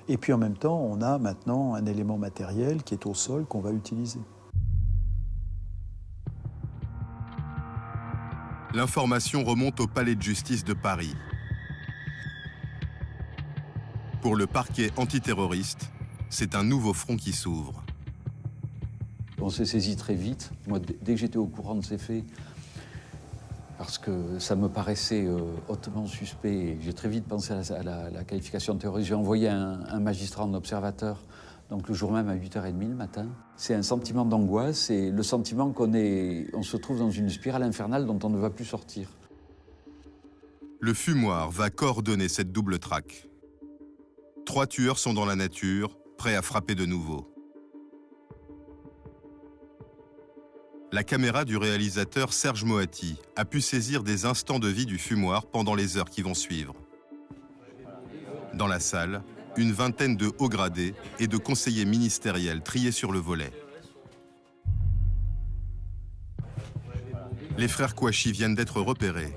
S10: Et puis en même temps, on a maintenant un élément matériel qui est au sol qu'on va utiliser.
S6: L'information remonte au palais de justice de Paris. Pour le parquet antiterroriste, c'est un nouveau front qui s'ouvre.
S2: On s'est saisi très vite. Moi, dès que j'étais au courant de ces faits, parce que ça me paraissait hautement suspect, j'ai très vite pensé à la qualification de terroriste. J'ai envoyé un magistrat en observateur, donc le jour même à 8h30 le matin. C'est un sentiment d'angoisse et le sentiment on se trouve dans une spirale infernale dont on ne va plus sortir.
S6: Le fumoir va coordonner cette double traque. 3 tueurs sont dans la nature, prêts à frapper de nouveau. La caméra du réalisateur Serge Moati a pu saisir des instants de vie du fumoir pendant les heures qui vont suivre. Dans la salle, une vingtaine de hauts gradés et de conseillers ministériels triés sur le volet. Les frères Kouachi viennent d'être repérés.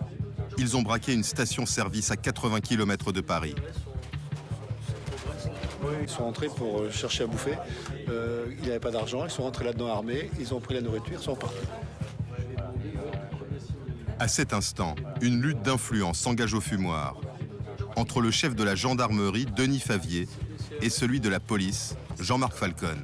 S6: Ils ont braqué une station-service à 80 km de Paris.
S19: Ils sont rentrés pour chercher à bouffer. Il n'y avait pas d'argent, ils sont rentrés là-dedans armés, ils ont pris la nourriture, ils sont repartis.
S6: À cet instant, une lutte d'influence s'engage au fumoir. Entre le chef de la gendarmerie, Denis Favier, et celui de la police, Jean-Marc Falcon.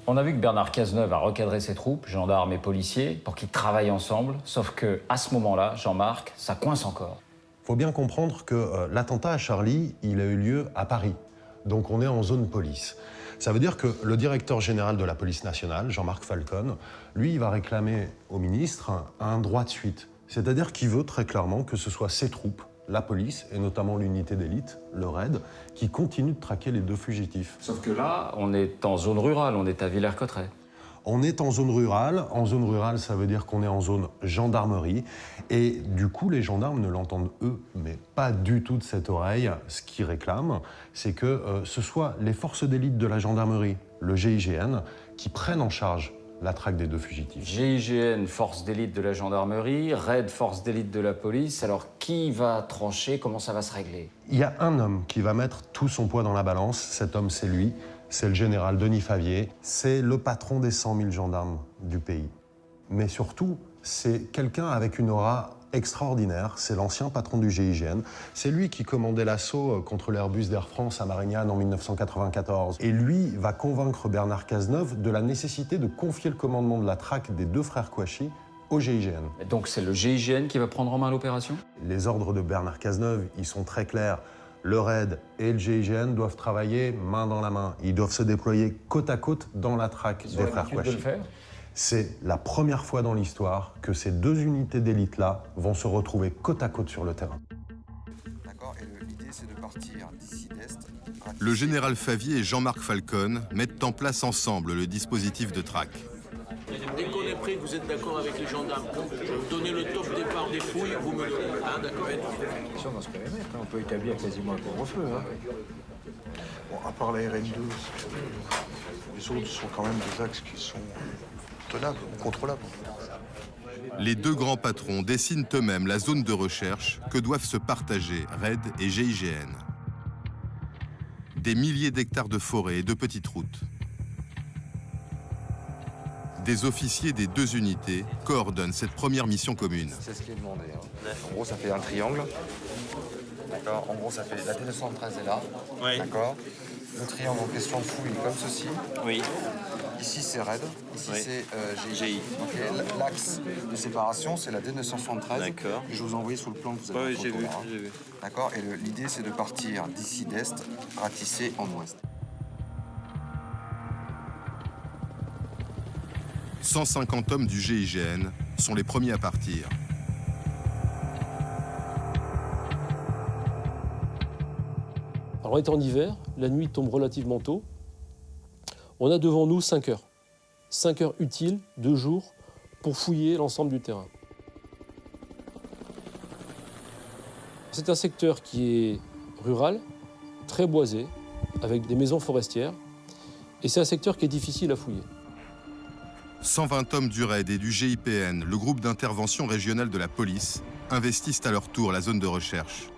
S1: On a vu que Bernard Cazeneuve a recadré ses troupes, gendarmes et policiers, pour qu'ils travaillent ensemble, sauf qu'à ce moment-là, Jean-Marc, ça coince encore.
S20: Il faut bien comprendre que l'attentat à Charlie, il a eu lieu à Paris. Donc on est en zone police. Ça veut dire que le directeur général de la police nationale, Jean-Marc Falcon, lui, il va réclamer au ministre un droit de suite. C'est-à-dire qu'il veut très clairement que ce soit ses troupes, la police, et notamment l'unité d'élite, le RAID, qui continuent de traquer les 2 fugitifs.
S1: Sauf que là, on est en zone rurale, on est à Villers-Cotterêts.
S20: On est en zone rurale. En zone rurale, ça veut dire qu'on est en zone gendarmerie. Et du coup, les gendarmes ne l'entendent, eux, mais pas du tout de cette oreille. Ce qu'ils réclament, c'est que ce soit les forces d'élite de la gendarmerie, le GIGN, qui prennent en charge la traque des 2 fugitifs.
S1: GIGN, force d'élite de la gendarmerie, RAID, force d'élite de la police. Alors, qui va trancher? Comment ça va se régler?
S20: Il y a un homme qui va mettre tout son poids dans la balance. Cet homme, c'est lui. C'est le général Denis Favier. C'est le patron des 100 000 gendarmes du pays. Mais surtout, c'est quelqu'un avec une aura extraordinaire. C'est l'ancien patron du GIGN. C'est lui qui commandait l'assaut contre l'Airbus d'Air France à Marignane en 1994. Et lui va convaincre Bernard Cazeneuve de la nécessité de confier le commandement de la traque des 2 frères Kouachi au GIGN.
S1: Et donc c'est le GIGN qui va prendre en main l'opération?
S20: Les ordres de Bernard Cazeneuve, ils sont très clairs. Le RAID et le GIGN doivent travailler main dans la main. Ils doivent se déployer côte à côte dans la traque des frères Kouachi. C'est la première fois dans l'histoire que ces 2 unités d'élite-là vont se retrouver côte à côte sur le terrain.
S21: D'accord, et l'idée c'est de partir d'ici d'Est.
S6: Le général Favier et Jean-Marc Falcon mettent en place ensemble le dispositif de traque.
S22: Dès qu'on est prêt, vous êtes d'accord avec les gendarmes. Je vais vous donner le top départ des fouilles, vous me le donnez. Hein, d'accord?
S21: Dans ce périmètre, on peut établir quasiment un couvre-feu. Hein.
S19: Bon, à part la RN2, les autres sont quand même des axes qui sont tenables, contrôlables.
S6: Les 2 grands patrons dessinent eux-mêmes la zone de recherche que doivent se partager RAID et GIGN. Des milliers d'hectares de forêt et de petites routes. Des officiers des 2 unités coordonnent cette première mission commune.
S21: C'est ce qui est demandé. Hein. En gros, ça fait un triangle. D'accord. En gros, ça fait la D213 est là. Oui. D'accord. Le triangle en question de fouille comme ceci. Oui. Ici, c'est RAID. Ici, oui. C'est GI. Okay. L'axe de séparation, c'est la D973. D'accord. Je vous ai envoyé sous le plan que vous avez. Oui, j'ai vu. Hein. D'accord. Et l'idée, c'est de partir d'ici d'est, ratisser en ouest.
S6: 150 hommes du GIGN sont les premiers à partir.
S23: Alors on est en hiver, la nuit tombe relativement tôt. On a devant nous 5 heures. 5 heures utiles, 2 jours, pour fouiller l'ensemble du terrain. C'est un secteur qui est rural, très boisé, avec des maisons forestières. Et c'est un secteur qui est difficile à fouiller.
S6: 120 hommes du RAID et du GIPN, le groupe d'intervention régional de la police, investissent à leur tour la zone de recherche.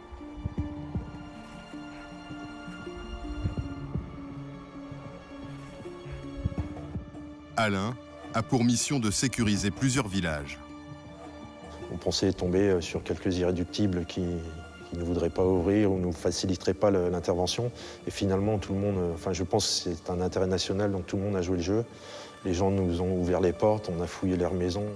S6: Alain a pour mission de sécuriser plusieurs villages.
S7: On pensait tomber sur quelques irréductibles qui ne voudraient pas ouvrir ou ne nous faciliteraient pas l'intervention. Et finalement, tout le monde, enfin je pense que c'est un intérêt national, donc tout le monde a joué le jeu. Les gens nous ont ouvert les portes, on a fouillé leurs maisons.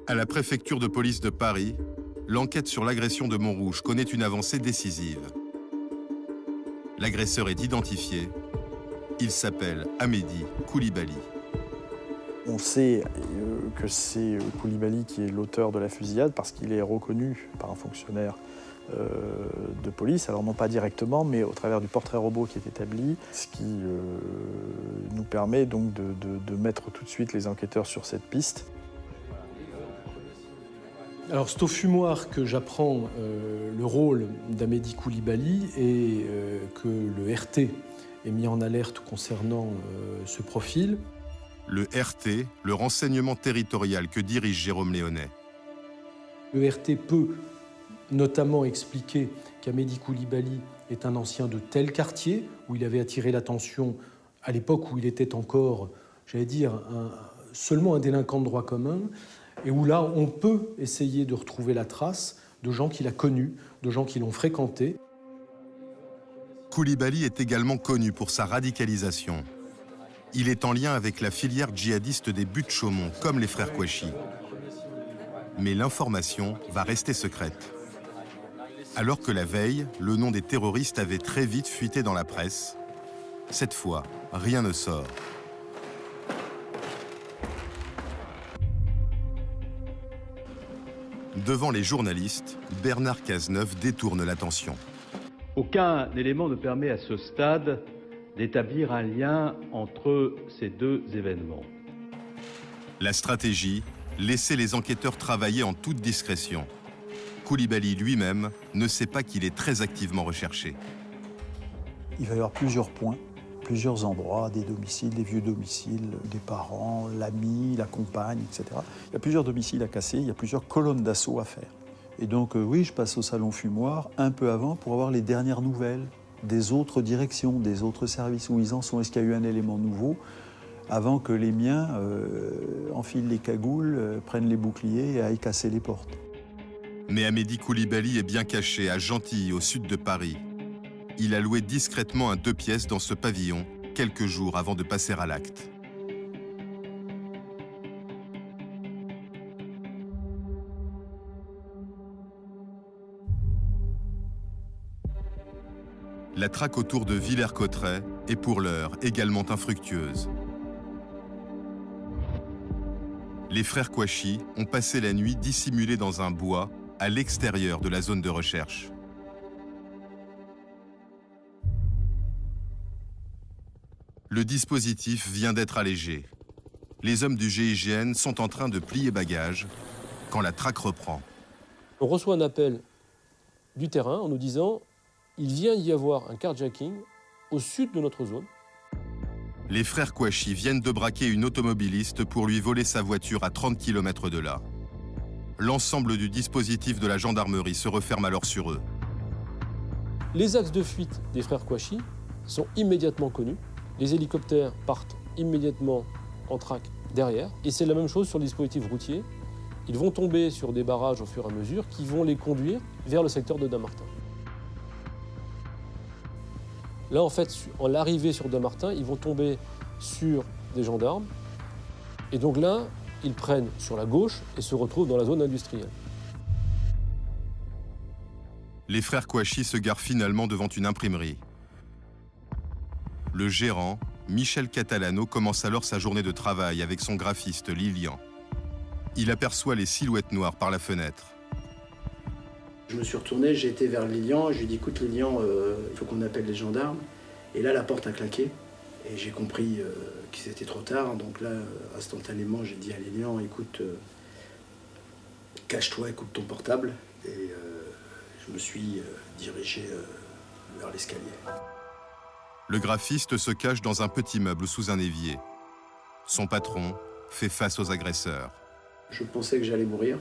S6: À la préfecture de police de Paris, l'enquête sur l'agression de Montrouge connaît une avancée décisive. L'agresseur est identifié. Il s'appelle Amédi Koulibaly.
S10: On sait que c'est Koulibaly qui est l'auteur de la fusillade parce qu'il est reconnu par un fonctionnaire de police, alors non pas directement, mais au travers du portrait robot qui est établi, ce qui nous permet donc de mettre tout de suite les enquêteurs sur cette piste.
S3: Alors c'est au fumoir que j'apprends le rôle d'Amédi Koulibaly et que le RT est mis en alerte concernant ce profil.
S6: Le RT, le renseignement territorial que dirige Jérôme Léonet.
S3: Le RT peut notamment expliquer qu'Amédi Koulibaly est un ancien de tel quartier, où il avait attiré l'attention à l'époque où il était encore, j'allais dire, seulement un délinquant de droit commun, et où là, on peut essayer de retrouver la trace de gens qu'il a connus, de gens qui l'ont fréquenté.
S6: Koulibaly est également connu pour sa radicalisation. Il est en lien avec la filière djihadiste des Buttes-Chaumont, comme les frères Kouachi. Mais l'information va rester secrète. Alors que la veille, le nom des terroristes avait très vite fuité dans la presse, cette fois, rien ne sort. Devant les journalistes, Bernard Cazeneuve détourne l'attention.
S17: Aucun élément ne permet à ce stade d'établir un lien entre ces deux événements.
S6: La stratégie, laisser les enquêteurs travailler en toute discrétion. Koulibaly lui-même ne sait pas qu'il est très activement recherché.
S10: Il va y avoir plusieurs points, plusieurs endroits, des domiciles, des vieux domiciles, des parents, l'ami, la compagne, etc. Il y a plusieurs domiciles à casser, il y a plusieurs colonnes d'assaut à faire. Et donc oui, je passe au salon fumoir un peu avant pour avoir les dernières nouvelles des autres directions, des autres services, où ils en sont. Est-ce qu'il y a eu un élément nouveau avant que les miens enfilent les cagoules, prennent les boucliers et aillent casser les portes.
S6: Mais Amédi Koulibaly est bien caché à Gentilly, au sud de Paris. Il a loué discrètement un 2 pièces dans ce pavillon, quelques jours avant de passer à l'acte. La traque autour de Villers-Cotterêts est pour l'heure également infructueuse. Les frères Kouachi ont passé la nuit dissimulés dans un bois à l'extérieur de la zone de recherche. Le dispositif vient d'être allégé. Les hommes du GIGN sont en train de plier bagages quand la traque reprend.
S23: On reçoit un appel du terrain en nous disant « Il vient y avoir un carjacking au sud de notre zone ».
S6: Les frères Kouachi viennent de braquer une automobiliste pour lui voler sa voiture à 30 km de là. L'ensemble du dispositif de la gendarmerie se referme alors sur eux.
S23: Les axes de fuite des frères Kouachi sont immédiatement connus. Les hélicoptères partent immédiatement en traque derrière. Et c'est la même chose sur le dispositif routier. Ils vont tomber sur des barrages au fur et à mesure qui vont les conduire vers le secteur de Dammartin. Là, en fait, en l'arrivée sur Dammartin, ils vont tomber sur des gendarmes. Et donc là, ils prennent sur la gauche et se retrouvent dans la zone industrielle.
S6: Les frères Kouachi se garent finalement devant une imprimerie. Le gérant, Michel Catalano, commence alors sa journée de travail avec son graphiste Lilian. Il aperçoit les silhouettes noires par la fenêtre.
S8: Je me suis retourné, j'ai été vers Lilian, je lui ai dit « Écoute Lilian, il faut qu'on appelle les gendarmes ». Et là, la porte a claqué. Et j'ai compris qu'il était trop tard, donc là, instantanément, j'ai dit à Lélian, écoute, cache-toi, écoute ton portable. Et je me suis dirigé vers l'escalier.
S6: Le graphiste se cache dans un petit meuble sous un évier. Son patron fait face aux agresseurs.
S8: Je pensais que j'allais mourir.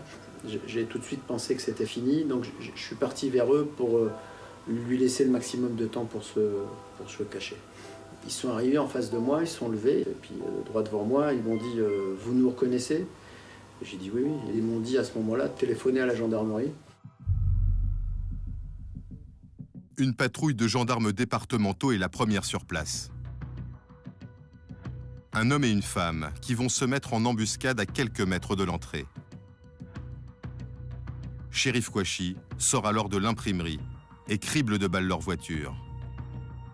S8: J'ai tout de suite pensé que c'était fini, donc je suis parti vers eux pour lui laisser le maximum de temps pour se cacher. Ils sont arrivés en face de moi, ils se sont levés, et puis droit devant moi, ils m'ont dit « Vous nous reconnaissez ?» J'ai dit « Oui, oui ». Ils m'ont dit à ce moment-là de téléphoner à la gendarmerie.
S6: Une patrouille de gendarmes départementaux est la première sur place. Un homme et une femme qui vont se mettre en embuscade à quelques mètres de l'entrée. Chérif Kouachi sort alors de l'imprimerie et crible de balles leur voiture.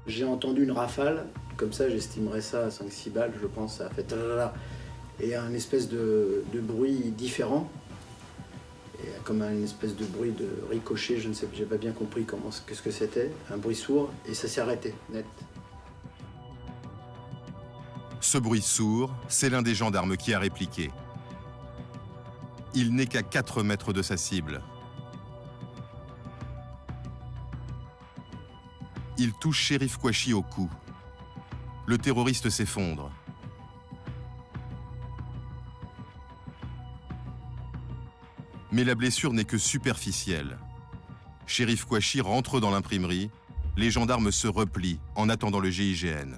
S8: J'ai entendu une rafale, comme ça j'estimerais ça à 5-6 balles, je pense, ça a fait talala, et un espèce de bruit différent, et comme une espèce de bruit de ricochet, je ne sais, j'ai pas bien compris qu'est-ce que c'était, un bruit sourd, et ça s'est arrêté, net.
S6: Ce bruit sourd, c'est l'un des gendarmes qui a répliqué. Il n'est qu'à 4 mètres de sa cible. Il touche Chérif Kouachi au cou. Le terroriste s'effondre. Mais la blessure n'est que superficielle. Chérif Kouachi rentre dans l'imprimerie. Les gendarmes se replient en attendant le GIGN.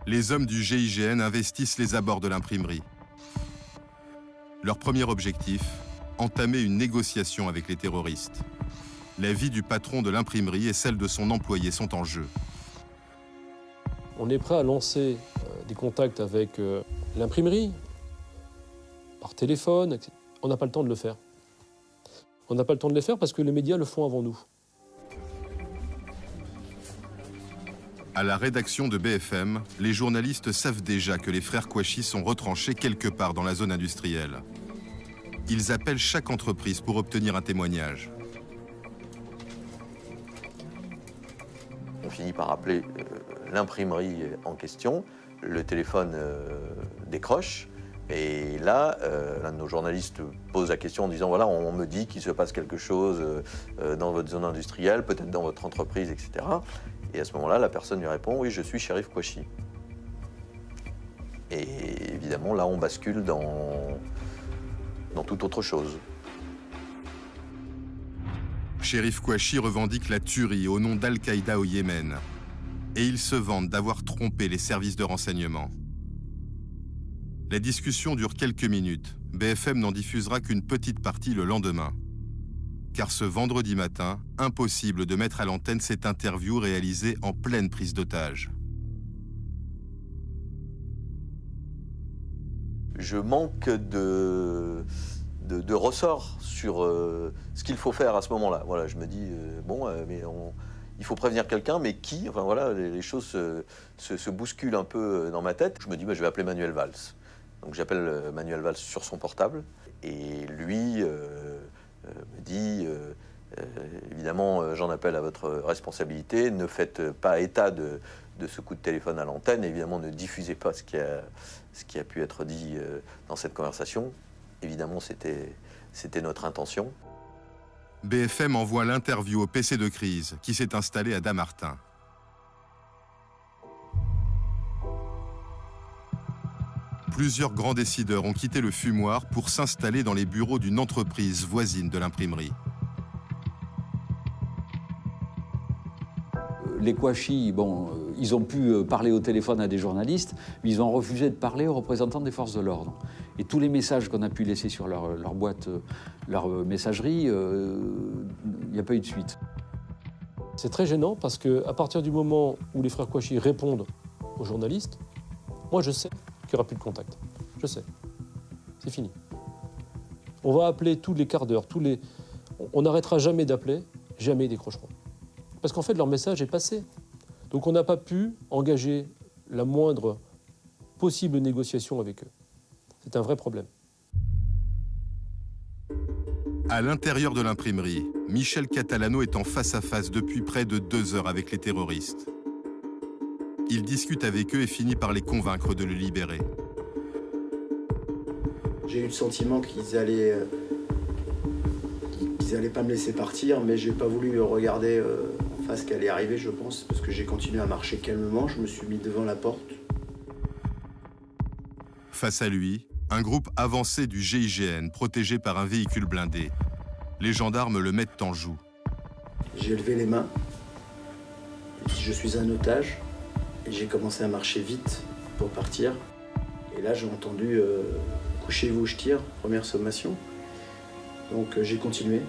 S6: Les hommes du GIGN investissent les abords de l'imprimerie. Leur premier objectif, entamer une négociation avec les terroristes. La vie du patron de l'imprimerie et celle de son employé sont en jeu.
S23: On est prêt à lancer des contacts avec l'imprimerie, par téléphone, etc. On n'a pas le temps de le faire. On n'a pas le temps de le faire parce que les médias le font avant nous.
S6: À la rédaction de BFM, les journalistes savent déjà que les frères Kouachi sont retranchés quelque part dans la zone industrielle. Ils appellent chaque entreprise pour obtenir un témoignage.
S11: On finit par appeler l'imprimerie en question, le téléphone décroche, et là, l'un de nos journalistes pose la question en disant « Voilà, on me dit qu'il se passe quelque chose dans votre zone industrielle, peut-être dans votre entreprise, etc. » Et à ce moment-là, la personne lui répond « Oui, je suis Chérif Kouachi ». Et évidemment, là, on bascule dans toute autre chose.
S6: Chérif Kouachi revendique la tuerie au nom d'Al-Qaïda au Yémen. Et il se vante d'avoir trompé les services de renseignement. La discussion dure quelques minutes. BFM n'en diffusera qu'une petite partie le lendemain. Car ce vendredi matin, impossible de mettre à l'antenne cette interview réalisée en pleine prise d'otage.
S11: Je manque de ressort sur ce qu'il faut faire à ce moment-là. Voilà, je me dis, il faut prévenir quelqu'un, mais qui? Enfin voilà, les choses se bousculent un peu dans ma tête. Je me dis, je vais appeler Manuel Valls. Donc j'appelle Manuel Valls sur son portable, et lui me dit, évidemment, j'en appelle à votre responsabilité, ne faites pas état de ce coup de téléphone à l'antenne, évidemment ne diffusez pas ce qui a pu être dit dans cette conversation. Évidemment, c'était notre intention.
S6: BFM envoie l'interview au PC de crise qui s'est installé à Dammartin. Plusieurs grands décideurs ont quitté le fumoir pour s'installer dans les bureaux d'une entreprise voisine de l'imprimerie.
S2: Les Kouachi, ils ont pu parler au téléphone à des journalistes, mais ils ont refusé de parler aux représentants des forces de l'ordre. Et tous les messages qu'on a pu laisser sur leur boîte, leur messagerie, il n'y a pas eu de suite.
S23: C'est très gênant parce qu'à partir du moment où les frères Kouachi répondent aux journalistes, moi je sais qu'il n'y aura plus de contact. Je sais. C'est fini. On va appeler tous les quarts d'heure, on n'arrêtera jamais d'appeler, jamais ils décrocheront. Parce qu'en fait, leur message est passé. Donc on n'a pas pu engager la moindre possible négociation avec eux. C'est un vrai problème.
S6: À l'intérieur de l'imprimerie, Michel Catalano est en face-à-face depuis près de 2 heures avec les terroristes. Il discute avec eux et finit par les convaincre de le libérer.
S8: J'ai eu le sentiment qu'ils allaient pas me laisser partir, mais j'ai pas voulu regarder en face ce qui allait arriver, je pense, parce que j'ai continué à marcher calmement, je me suis mis devant la porte.
S6: Face à lui, un groupe avancé du GIGN, protégé par un véhicule blindé. Les gendarmes le mettent en joue.
S8: J'ai levé les mains, j'ai dit je suis un otage, et j'ai commencé à marcher vite pour partir. Et là j'ai entendu couchez-vous, je tire, première sommation. Donc j'ai continué,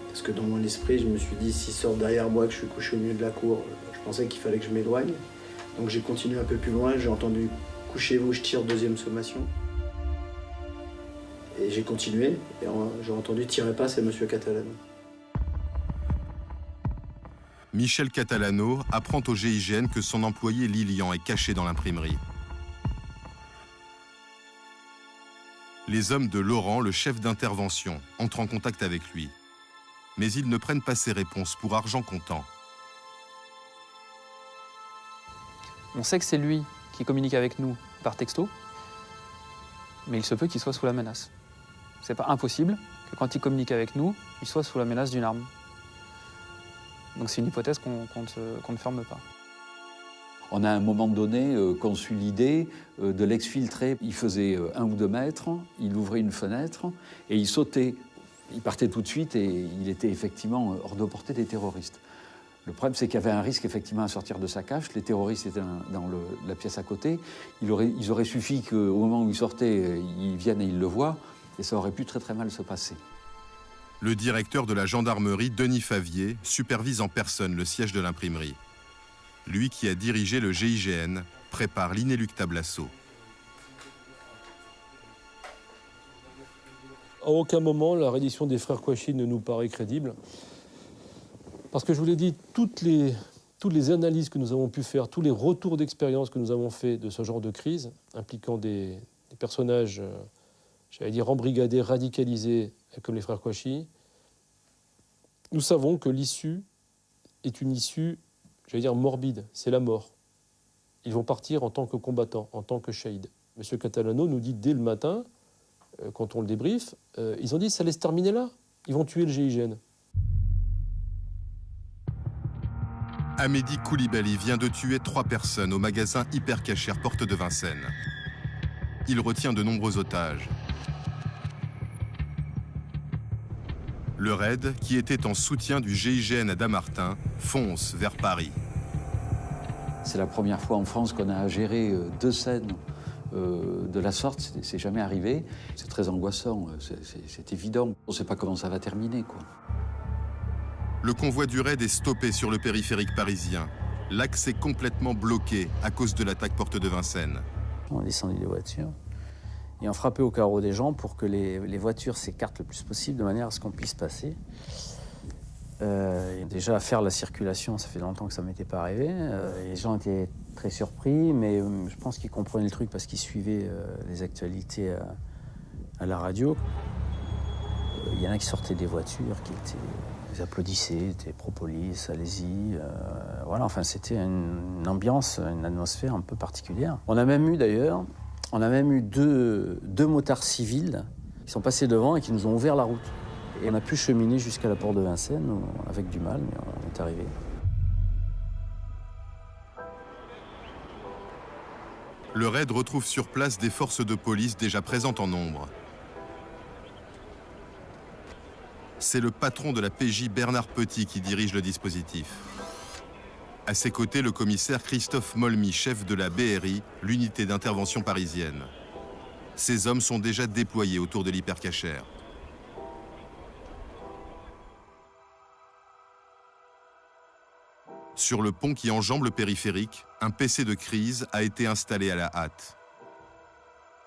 S8: parce que dans mon esprit je me suis dit s'ils sortent derrière moi, que je suis couché au milieu de la cour, je pensais qu'il fallait que je m'éloigne. Donc j'ai continué un peu plus loin, j'ai entendu couchez-vous, je tire, deuxième sommation. Et j'ai continué, et j'ai entendu tirez pas, c'est monsieur Catalano.
S6: Michel Catalano apprend au GIGN que son employé Lilian est caché dans l'imprimerie. Les hommes de Laurent, le chef d'intervention, entrent en contact avec lui. Mais ils ne prennent pas ses réponses pour argent comptant.
S12: On sait que c'est lui qui communique avec nous par texto, mais il se peut qu'il soit sous la menace. C'est pas impossible que quand il communique avec nous, il soit sous la menace d'une arme. Donc c'est une hypothèse qu'on ne ferme pas.
S2: On a à un moment donné conçu l'idée de l'exfiltrer. Il faisait 1 ou 2 mètres, il ouvrait une fenêtre et il sautait. Il partait tout de suite et il était effectivement hors de portée des terroristes. Le problème, c'est qu'il y avait un risque effectivement à sortir de sa cache. Les terroristes étaient dans la pièce à côté. Ils auraient suffi qu'au moment où ils sortaient, ils viennent et ils le voient. Et ça aurait pu très très mal se passer.
S6: Le directeur de la gendarmerie, Denis Favier, supervise en personne le siège de l'imprimerie. Lui qui a dirigé le GIGN prépare l'inéluctable assaut.
S23: À aucun moment, la reddition des frères Kouachi ne nous paraît crédible. Parce que je vous l'ai dit, toutes les analyses que nous avons pu faire, tous les retours d'expérience que nous avons faits de ce genre de crise, impliquant des personnages, j'allais dire, embrigadés, radicalisés, comme les frères Kouachi, nous savons que l'issue est une issue, j'allais dire, morbide. C'est la mort. Ils vont partir en tant que combattants, en tant que shahids. Monsieur Catalano nous dit dès le matin, quand on le débriefe, ils ont dit ça allait se terminer là. Ils vont tuer le GIGN.
S6: Amédi Koulibaly vient de tuer 3 personnes au magasin Hypercacher Porte de Vincennes. Il retient de nombreux otages. Le raid, qui était en soutien du GIGN à Dammartin, fonce vers Paris.
S2: C'est la première fois en France qu'on a à gérer 2 scènes de la sorte. C'est jamais arrivé. C'est très angoissant, c'est évident. On ne sait pas comment ça va terminer, quoi.
S6: Le convoi du raid est stoppé sur le périphérique parisien. L'axe est complètement bloqué à cause de l'attaque Porte de Vincennes.
S18: On a descendu des voitures et on frappait au carreau des gens pour que les voitures s'écartent le plus possible de manière à ce qu'on puisse passer. Déjà, à faire la circulation, ça fait longtemps que ça ne m'était pas arrivé. Les gens étaient très surpris, mais je pense qu'ils comprenaient le truc parce qu'ils suivaient les actualités à la radio. Il y en a qui sortaient des voitures, ils applaudissaient, étaient pro-police, allez-y. Voilà, enfin, c'était une ambiance, une atmosphère un peu particulière. On a même eu d'ailleurs, deux motards civils qui sont passés devant et qui nous ont ouvert la route. Et on a pu cheminer jusqu'à la porte de Vincennes avec du mal, mais on est arrivé.
S6: Le raid retrouve sur place des forces de police déjà présentes en nombre. C'est le patron de la PJ Bernard Petit qui dirige le dispositif. À ses côtés, le commissaire Christophe Molmy, chef de la BRI, l'unité d'intervention parisienne. Ces hommes sont déjà déployés autour de l'Hypercacher. Sur le pont qui enjambe le périphérique, un PC de crise a été installé à la hâte.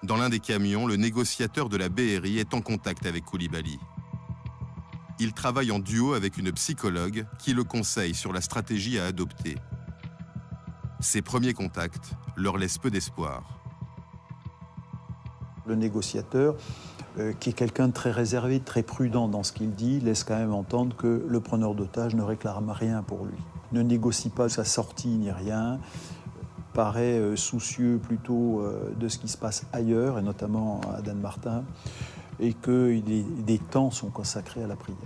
S6: Dans l'un des camions, le négociateur de la BRI est en contact avec Koulibaly. Il travaille en duo avec une psychologue qui le conseille sur la stratégie à adopter. Ces premiers contacts leur laissent peu d'espoir.
S10: Le négociateur, qui est quelqu'un de très réservé, de très prudent dans ce qu'il dit, laisse quand même entendre que le preneur d'otage ne réclame rien pour lui. Ne négocie pas sa sortie ni rien, paraît soucieux plutôt de ce qui se passe ailleurs, et notamment à Danemartin, et que des temps sont consacrés à la prière.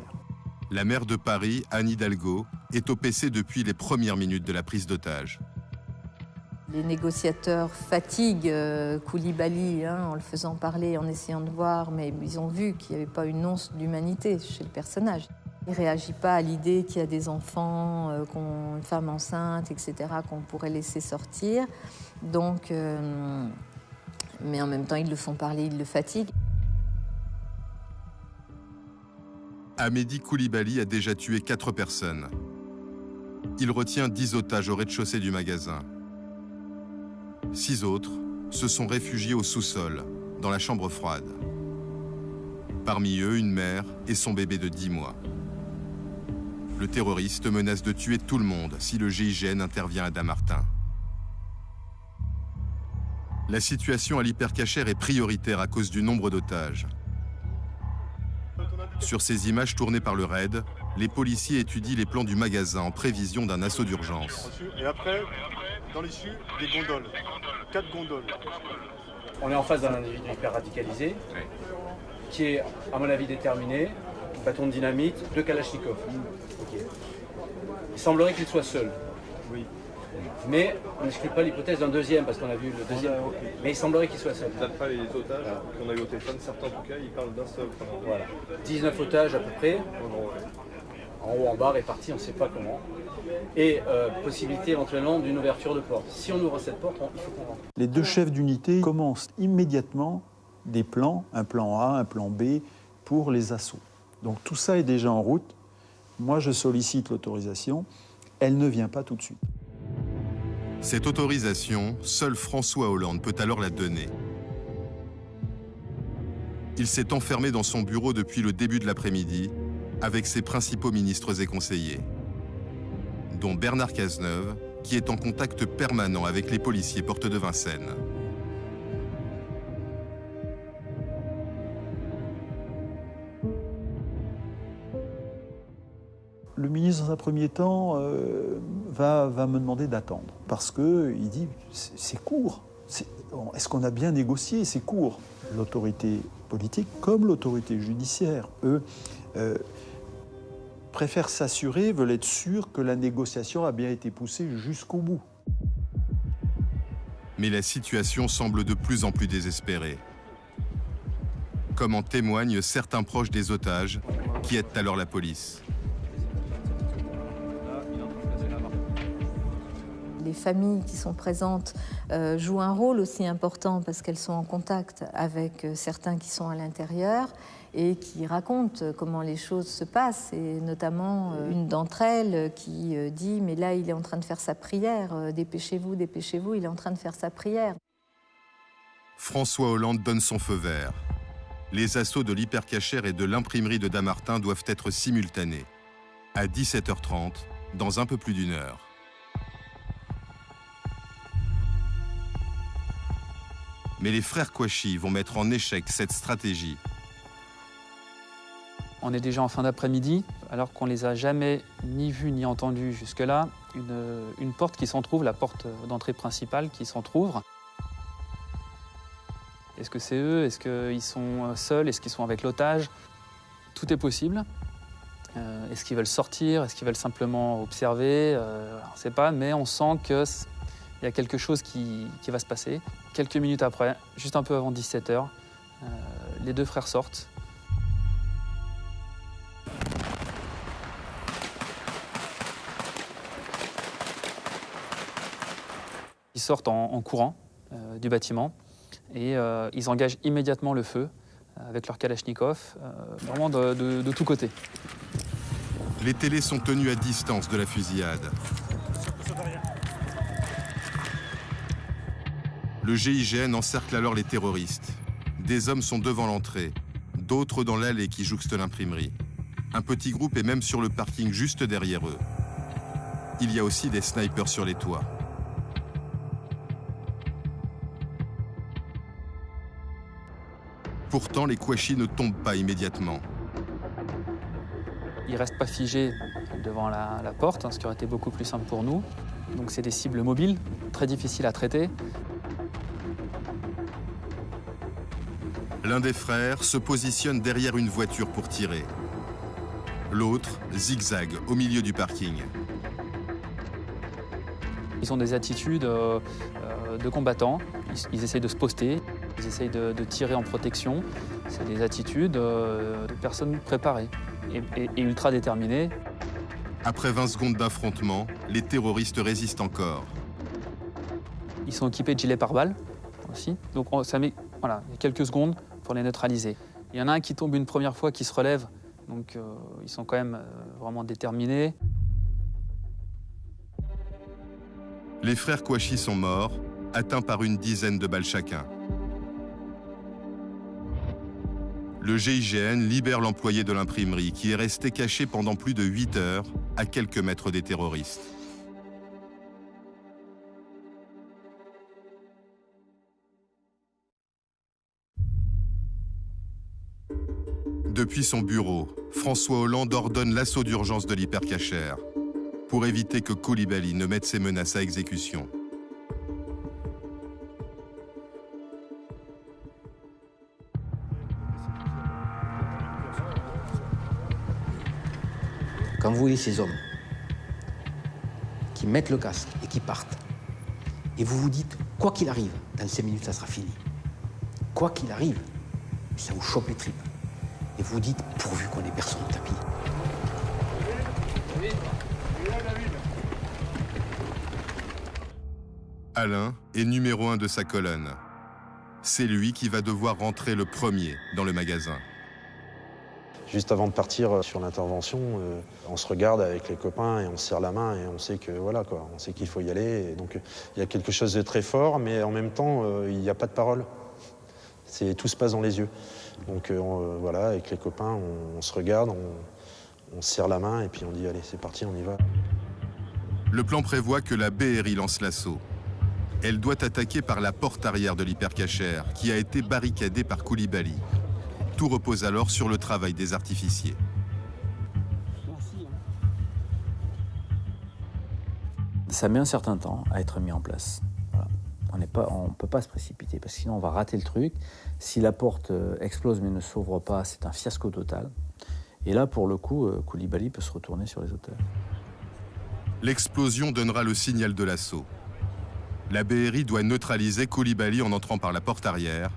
S6: La maire de Paris, Anne Hidalgo, est au PC depuis les premières minutes de la prise d'otage.
S13: Les négociateurs fatiguent Koulibaly en le faisant parler, en essayant de voir, mais ils ont vu qu'il n'y avait pas une once d'humanité chez le personnage. Il ne réagit pas à l'idée qu'il y a des enfants, une femme enceinte, etc., qu'on pourrait laisser sortir. Donc, mais en même temps, ils le font parler, ils le fatiguent.
S6: Amédi Koulibaly a déjà tué 4 personnes. Il retient 10 otages au rez-de-chaussée du magasin. 6 autres se sont réfugiés au sous-sol, dans la chambre froide. Parmi eux, une mère et son bébé de 10 mois. Le terroriste menace de tuer tout le monde si le GIGN intervient à Damartin. La situation à l'hypercachère est prioritaire à cause du nombre d'otages. Sur ces images tournées par le RAID, les policiers étudient les plans du magasin en prévision d'un assaut d'urgence.
S14: Et après, dans l'issue, des gondoles. 4 gondoles.
S12: On est en face d'un individu hyper radicalisé, qui est, à mon avis, déterminé, bâton de dynamite, 2 Kalachnikov. Okay. Il semblerait qu'il soit seul. Oui. Mais on n'exclut pas l'hypothèse d'un deuxième, parce qu'on a vu le deuxième. Okay. Mais il semblerait qu'il soit seul.
S14: D'après les otages qu'on a eu au téléphone, certains en tout cas, ils parlent d'un seul.
S12: Voilà. 19 otages à peu près. En haut, en bas, répartis, on ne sait pas comment. Et possibilité éventuellement d'une ouverture de porte. Si on ouvre cette porte, il faut qu'on rentre.
S10: Les 2 chefs d'unité commencent immédiatement des plans, un plan A, un plan B, pour les assauts. Donc tout ça est déjà en route. Moi, je sollicite l'autorisation. Elle ne vient pas tout de suite.
S6: Cette autorisation, seul François Hollande peut alors la donner. Il s'est enfermé dans son bureau depuis le début de l'après-midi avec ses principaux ministres et conseillers, dont Bernard Cazeneuve, qui est en contact permanent avec les policiers porte de Vincennes.
S10: Le ministre, dans un premier temps, va me demander d'attendre, parce qu'il dit c'est court. Est-ce qu'on a bien négocié? C'est court. L'autorité politique, comme l'autorité judiciaire, eux, préfèrent s'assurer, veulent être sûrs que la négociation a bien été poussée jusqu'au bout.
S6: Mais la situation semble de plus en plus désespérée. Comme en témoignent certains proches des otages qui aident alors la police.
S13: Les familles qui sont présentes jouent un rôle aussi important parce qu'elles sont en contact avec certains qui sont à l'intérieur et qui racontent comment les choses se passent. Et notamment une d'entre elles qui dit « Mais là, il est en train de faire sa prière. Dépêchez-vous, dépêchez-vous, il est en train de faire sa prière. »
S6: François Hollande donne son feu vert. Les assauts de l'hypercachère et de l'imprimerie de Damartin doivent être simultanés. À 17h30, dans un peu plus d'1 heure. Mais les frères Kouachi vont mettre en échec cette stratégie.
S12: On est déjà en fin d'après-midi, alors qu'on ne les a jamais ni vus ni entendus jusque-là. Une porte qui s'entrouvre, la porte d'entrée principale qui s'entrouvre. Est-ce que c'est eux? Est-ce qu'ils sont seuls? Est-ce qu'ils sont avec l'otage? Tout est possible. Est-ce qu'ils veulent sortir? Est-ce qu'ils veulent simplement observer? On ne sait pas, mais on sent qu'il y a quelque chose qui va se passer. Quelques minutes après, juste un peu avant 17h, les 2 frères sortent. Ils sortent en courant du bâtiment et ils engagent immédiatement le feu avec leur Kalachnikov, vraiment de tous côtés.
S6: Les télés sont tenues à distance de la fusillade. Le GIGN encercle alors les terroristes. Des hommes sont devant l'entrée, d'autres dans l'allée qui jouxte l'imprimerie. Un petit groupe est même sur le parking juste derrière eux. Il y a aussi des snipers sur les toits. Pourtant, les Kouachi ne tombent pas immédiatement.
S12: Ils ne restent pas figés devant la porte, hein, ce qui aurait été beaucoup plus simple pour nous. Donc c'est des cibles mobiles, très difficiles à traiter.
S6: L'un des frères se positionne derrière une voiture pour tirer. L'autre zigzague au milieu du parking.
S12: Ils ont des attitudes de combattants, ils essayent de se poster, ils essayent de tirer en protection. C'est des attitudes de personnes préparées et ultra déterminées.
S6: Après 20 secondes d'affrontement, les terroristes résistent encore.
S12: Ils sont équipés de gilets pare-balles aussi, donc ça met quelques secondes pour les neutraliser. Il y en a un qui tombe une première fois, qui se relève, donc ils sont quand même vraiment déterminés.
S6: Les frères Kouachi sont morts, atteints par une dizaine de balles chacun. Le GIGN libère l'employé de l'imprimerie qui est resté caché pendant plus de 8 heures à quelques mètres des terroristes. Depuis son bureau, François Hollande ordonne l'assaut d'urgence de l'hypercachère pour éviter que Coulibaly ne mette ses menaces à exécution.
S4: Quand vous voyez ces hommes qui mettent le casque et qui partent, et vous vous dites, quoi qu'il arrive, dans 5 minutes, ça sera fini. Quoi qu'il arrive, ça vous chope les tripes. Et vous vous dites, pourvu qu'on ait personne au tapis.
S6: Alain est numéro 1 de sa colonne. C'est lui qui va devoir rentrer le premier dans le magasin.
S7: Juste avant de partir sur l'intervention, on se regarde avec les copains et on se serre la main et on sait que voilà quoi, on sait qu'il faut y aller. Et donc il y a quelque chose de très fort, mais en même temps il n'y a pas de parole. Tout se passe dans les yeux. Donc voilà, avec les copains, on se regarde, on se serre la main et puis on dit allez c'est parti, on y va.
S6: Le plan prévoit que la BRI lance l'assaut. Elle doit attaquer par la porte arrière de l'hypercachère qui a été barricadée par Coulibaly. Tout repose alors sur le travail des artificiers.
S18: Ça met un certain temps à être mis en place. Voilà. On ne peut pas se précipiter, parce que sinon on va rater le truc. Si la porte explose mais ne s'ouvre pas, c'est un fiasco total. Et là, pour le coup, Coulibaly peut se retourner sur les auteurs.
S6: L'explosion donnera le signal de l'assaut. La BRI doit neutraliser Coulibaly en entrant par la porte arrière.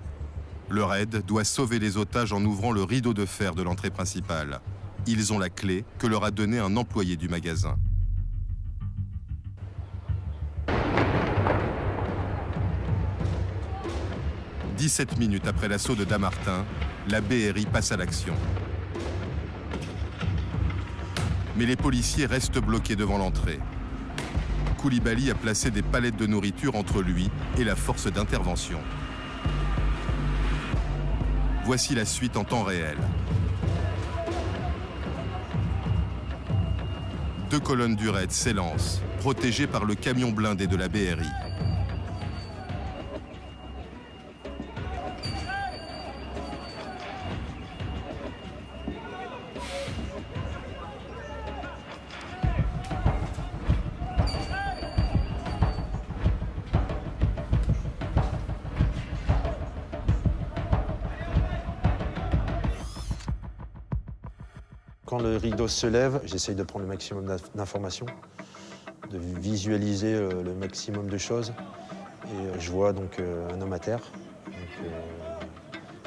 S6: Le raid doit sauver les otages en ouvrant le rideau de fer de l'entrée principale. Ils ont la clé que leur a donnée un employé du magasin. « 17 minutes après l'assaut de Dammartin, la BRI passe à l'action. Mais les policiers restent bloqués devant l'entrée. Coulibaly a placé des palettes de nourriture entre lui et la force d'intervention. Voici la suite en temps réel. 2 colonnes du raid s'élancent, protégées par le camion blindé de la BRI.
S7: Quand le rideau se lève, j'essaye de prendre le maximum d'informations, de visualiser le maximum de choses. Et je vois donc un homme à terre, donc,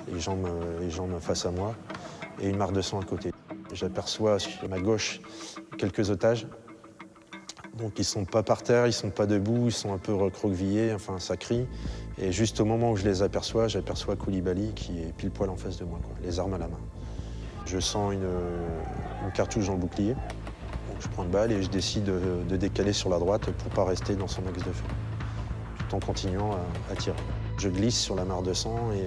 S7: les jambes face à moi, et une mare de sang à côté. J'aperçois sur ma gauche quelques otages. Donc ils ne sont pas par terre, ils ne sont pas debout, ils sont un peu recroquevillés, enfin ça crie. Et juste au moment où je les aperçois, j'aperçois Coulibaly qui est pile poil en face de moi, quoi, les armes à la main. Je sens une cartouche dans le bouclier, donc je prends une balle et je décide de décaler sur la droite pour ne pas rester dans son axe de feu, tout en continuant à tirer. Je glisse sur la mare de sang et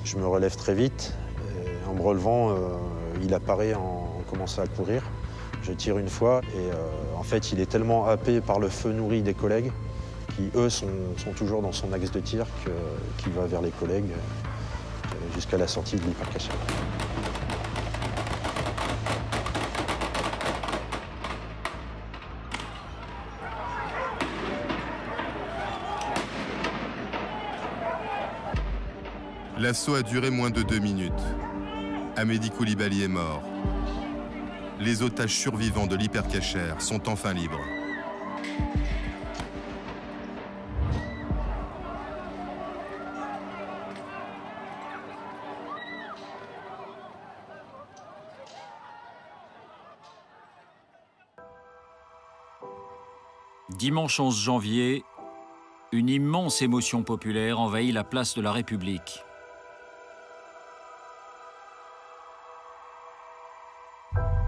S7: je me relève très vite. Et en me relevant, il apparaît en commençant à courir. Je tire une fois et en fait, il est tellement happé par le feu nourri des collègues qui, eux, sont toujours dans son axe de tir qu'il va vers les collègues. jusqu'à la sortie de l'hypercachère.
S6: L'assaut a duré moins de 2 minutes. Amédi Koulibaly est mort. Les otages survivants de l'hypercachère sont enfin libres.
S1: Dimanche 11 janvier, une immense émotion populaire envahit la place de la République.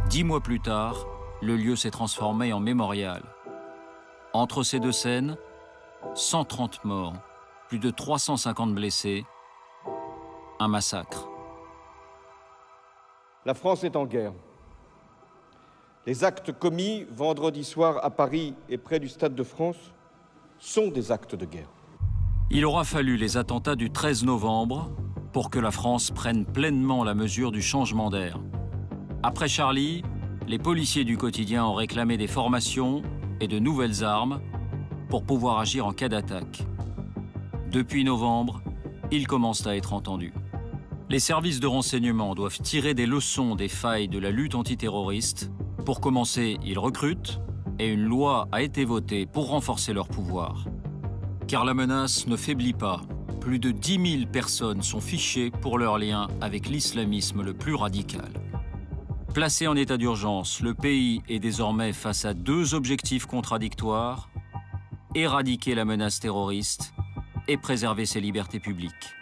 S1: Dix mois plus tard, le lieu s'est transformé en mémorial. Entre ces deux scènes, 130 morts, plus de 350 blessés, un massacre.
S5: La France est en guerre. Les actes commis vendredi soir à Paris et près du Stade de France sont des actes de guerre.
S1: Il aura fallu les attentats du 13 novembre pour que la France prenne pleinement la mesure du changement d'air. Après Charlie, les policiers du quotidien ont réclamé des formations et de nouvelles armes pour pouvoir agir en cas d'attaque. Depuis novembre, ils commencent à être entendus. Les services de renseignement doivent tirer des leçons des failles de la lutte antiterroriste. Pour commencer, ils recrutent et une loi a été votée pour renforcer leur pouvoir. Car la menace ne faiblit pas. Plus de 10 000 personnes sont fichées pour leur lien avec l'islamisme le plus radical. Placé en état d'urgence, le pays est désormais face à deux objectifs contradictoires: éradiquer la menace terroriste et préserver ses libertés publiques.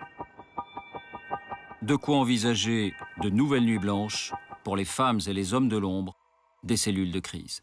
S1: De quoi envisager de nouvelles nuits blanches pour les femmes et les hommes de l'ombre des cellules de crise.